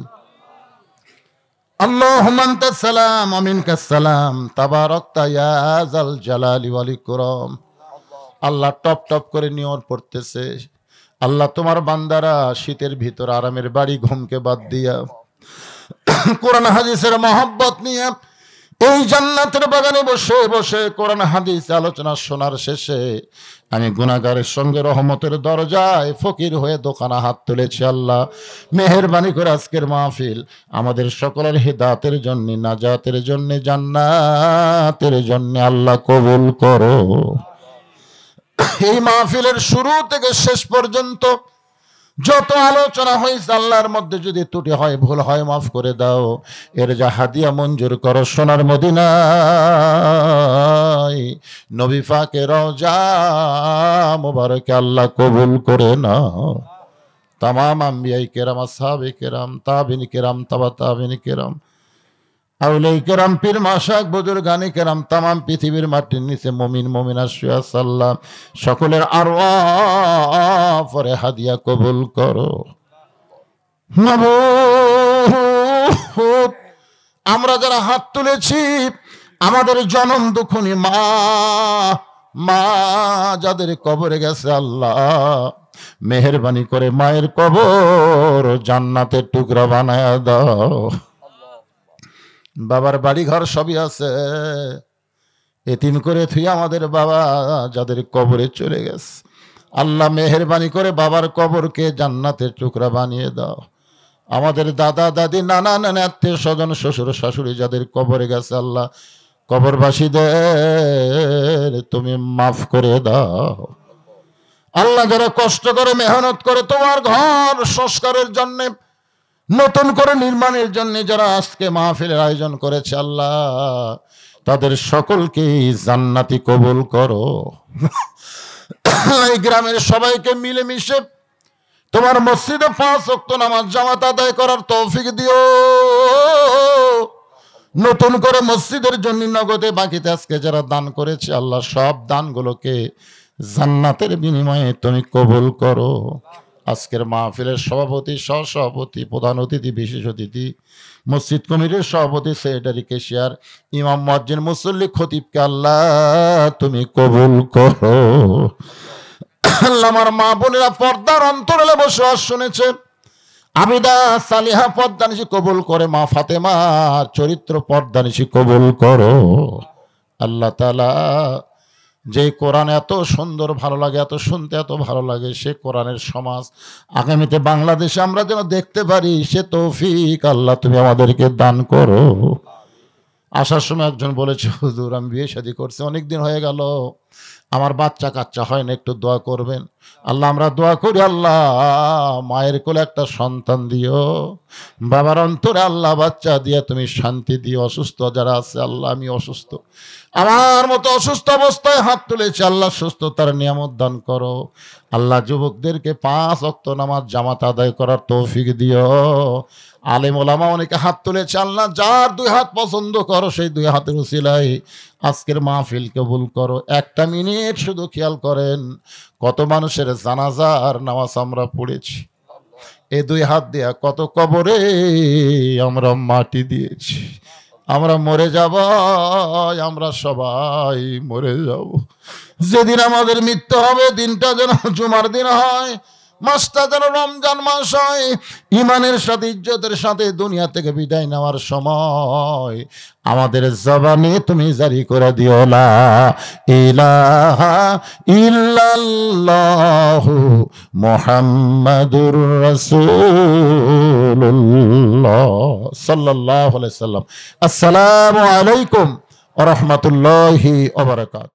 আল্লাহুম্মা আনতাস সালাম ওয়া মিনকাস সালাম, তাবারাকতা ইয়া যাল জালালি ওয়াল ইকরাম। আল্লাহ টপ টপ করে নিয়র পড়তেছে। আল্লাহ তোমার বান্দারা শীতের ভিতর আরামের বাড়ি ঘুমকে বাদ দিয়া কোরআন হাদিসের মহব্বত নিয়ে এই জান্নাতের বাগানে বসে বসে কোরআন হাদিস আলোচনা শোনার শেষে আমি গুনাহগারের সঙ্গে রহমতের দরজায় ফকির হয়ে দোকানে হাত তুলেছি। আল্লাহ মেহেরবানি করে আজকের মাহফিল আমাদের সকলের হিদায়াতের জন্য, নাজাতের জন্য, জান্নাতের জন্য আল্লাহ কবুল করো। এই মাহফিলের শুরু থেকে শেষ পর্যন্ত যত আলোচনা হয়েছে, আল্লাহর মধ্যে যদি ত্রুটি হয়, ভুল হয়, মাফ করে দাও। এর যা হাদিয়া মঞ্জুর করো সোনার মদিনায় নবী পাকের রওজা মুবারকে আল্লাহ কবুল করে নাও। তামাম আম্বিয়ায়ে কেরাম, আসহাবে কেরাম, তাবিন কেরাম, তাবা তাবিন কেরাম, আউলাই কেরাম, পীর মাশায়েখ, বুজুর্গানি কেরাম, তামাম পৃথিবীর মাটির নিচে মুমিন মুমিনা শুয়ে আছে আল্লাহ, সকলের আরওয়াহ পরে হাদিয়া কবুল করো। মাবুদ, আমরা যারা হাত তুলেছি, আমাদের জনম দুঃখনী মা, মা যাদের কবরে গেছে আল্লাহ, মেহেরবানি করে মায়ের কবর জান্নাতের টুকরা বানায়া দাও। বাবার বাড়ি ঘর সবই আছে, এতিম করে থুই আমাদের বাবা যাদের কবরে চলে গেছে আল্লাহ, মেহেরবানি করে বাবার কবরকে জান্নাতের টুকরা বানিয়ে দাও। আমাদের দাদা দাদি, নানা নানা, আত্মীয় স্বজন, শ্বশুর শাশুড়ি যাদের কবরে গেছে আল্লাহ, কবরবাসীদের তুমি মাফ করে দাও আল্লাহ। যারা কষ্ট করে মেহনত করে তোমার ঘর সংস্কারের জন্য, নতুন করে নির্মাণের জন্য যারা আজকে মাহফিলের আয়োজন করেছে আল্লাহ, তাদের সকলকে জান্নাতি কবুল করো। এই গ্রামের সবাইকে মিলেমিশে তোমার মসজিদে 5 ওয়াক্ত নামাজ জামাত আদায় করার তৌফিক দিও। নতুন করে মসজিদের জন্য নগদে বাকিতে আজকে যারা দান করেছে আল্লাহ, সব দানগুলোকে জান্নাতের বিনিময়ে তুমি কবুল করো। আজকের মাহফিলের সভাপতি, সহসভাপতি, প্রধান অতিথি, বিশেষ অতিথি, মসজিদ কমিটির সভাপতি, সেক্রেটারি, কেশিয়ার, ইমাম, মুয়াজ্জিন, মুসল্লি, খতিবকে আল্লাহ তুমি কবুল করো আল্লাহ। আমার মা বোনেরা পর্দার অন্তরালে বসবাস শুনেছে, আবিদা সালিহা পর্দানিশি কবুল করে, মা ফাতেমার চরিত্র পর্দানিশি কবুল করো আল্লাহ তাআলা। যে কোরআন এত সুন্দর ভালো লাগে, এত শুনতে এত ভালো লাগে, সে কোরআনের সমাজ আগামীতে বাংলাদেশে আমরা যেন দেখতে পারি, সে তৌফিক আল্লাহ তুমি আমাদেরকে দান করো। আসার সময় একজন বলেছে, হুজুর আমি বিয়ে শাদী করছি, অনেকদিন হয়ে গেল, আমার বাচ্চা কাচ্চা হয় না, একটু দোয়া করবেন। আল্লাহ আমরা দোয়া করি, আল্লাহ মায়ের কোলে একটা সন্তান দিও, বাবার অন্তরে আল্লাহ বাচ্চা দিয়ে তুমি শান্তি দিও। অসুস্থ যারা আছে আল্লাহ, আমি অসুস্থ, আমার মতো অসুস্থ অবস্থায় হাত তুলেছে আল্লাহ, সুস্থতার নিয়ামত দান করো আল্লাহ। যুবকদেরকে 5 ওয়াক্ত নামাজ জামাত আদায় করার তৌফিক দিও। আলেম ওলামা অনেকে হাত তুলেছে আল্লাহ, যার 2 হাত পছন্দ করো সেই 2 হাতের উসিলায় আজকের মাহফিল কবুল করো। 1 মিনিট শুধু খেয়াল করেন, কত মানুষের জানাজার নামাজ আমরা পড়েছি, এই 2 হাত দিয়া কত কবরে আমরা মাটি দিয়েছি। আমরা মরে যাব, আমরা সবাই মরে যাব। যেদিন আমাদের মৃত্যু হবে, দিনটা যেন জুমার দিন হয়, মাসটা যেন রমজান মাস হয়, ইমানের সাথে ইজ্জতের সাথে দুনিয়া থেকে বিদায় নেওয়ার সময় আমাদের জবানে তুমি জারি করে দিও, লা ইলাহা ইল্লাল্লাহু মুহাম্মাদুর রাসূলুল্লাহ সাল্লাল্লাহু আলাইহি সাল্লাম। আসসালামু আলাইকুম ওয়া রাহমাতুল্লাহি ওয়া বারাকাতুহু।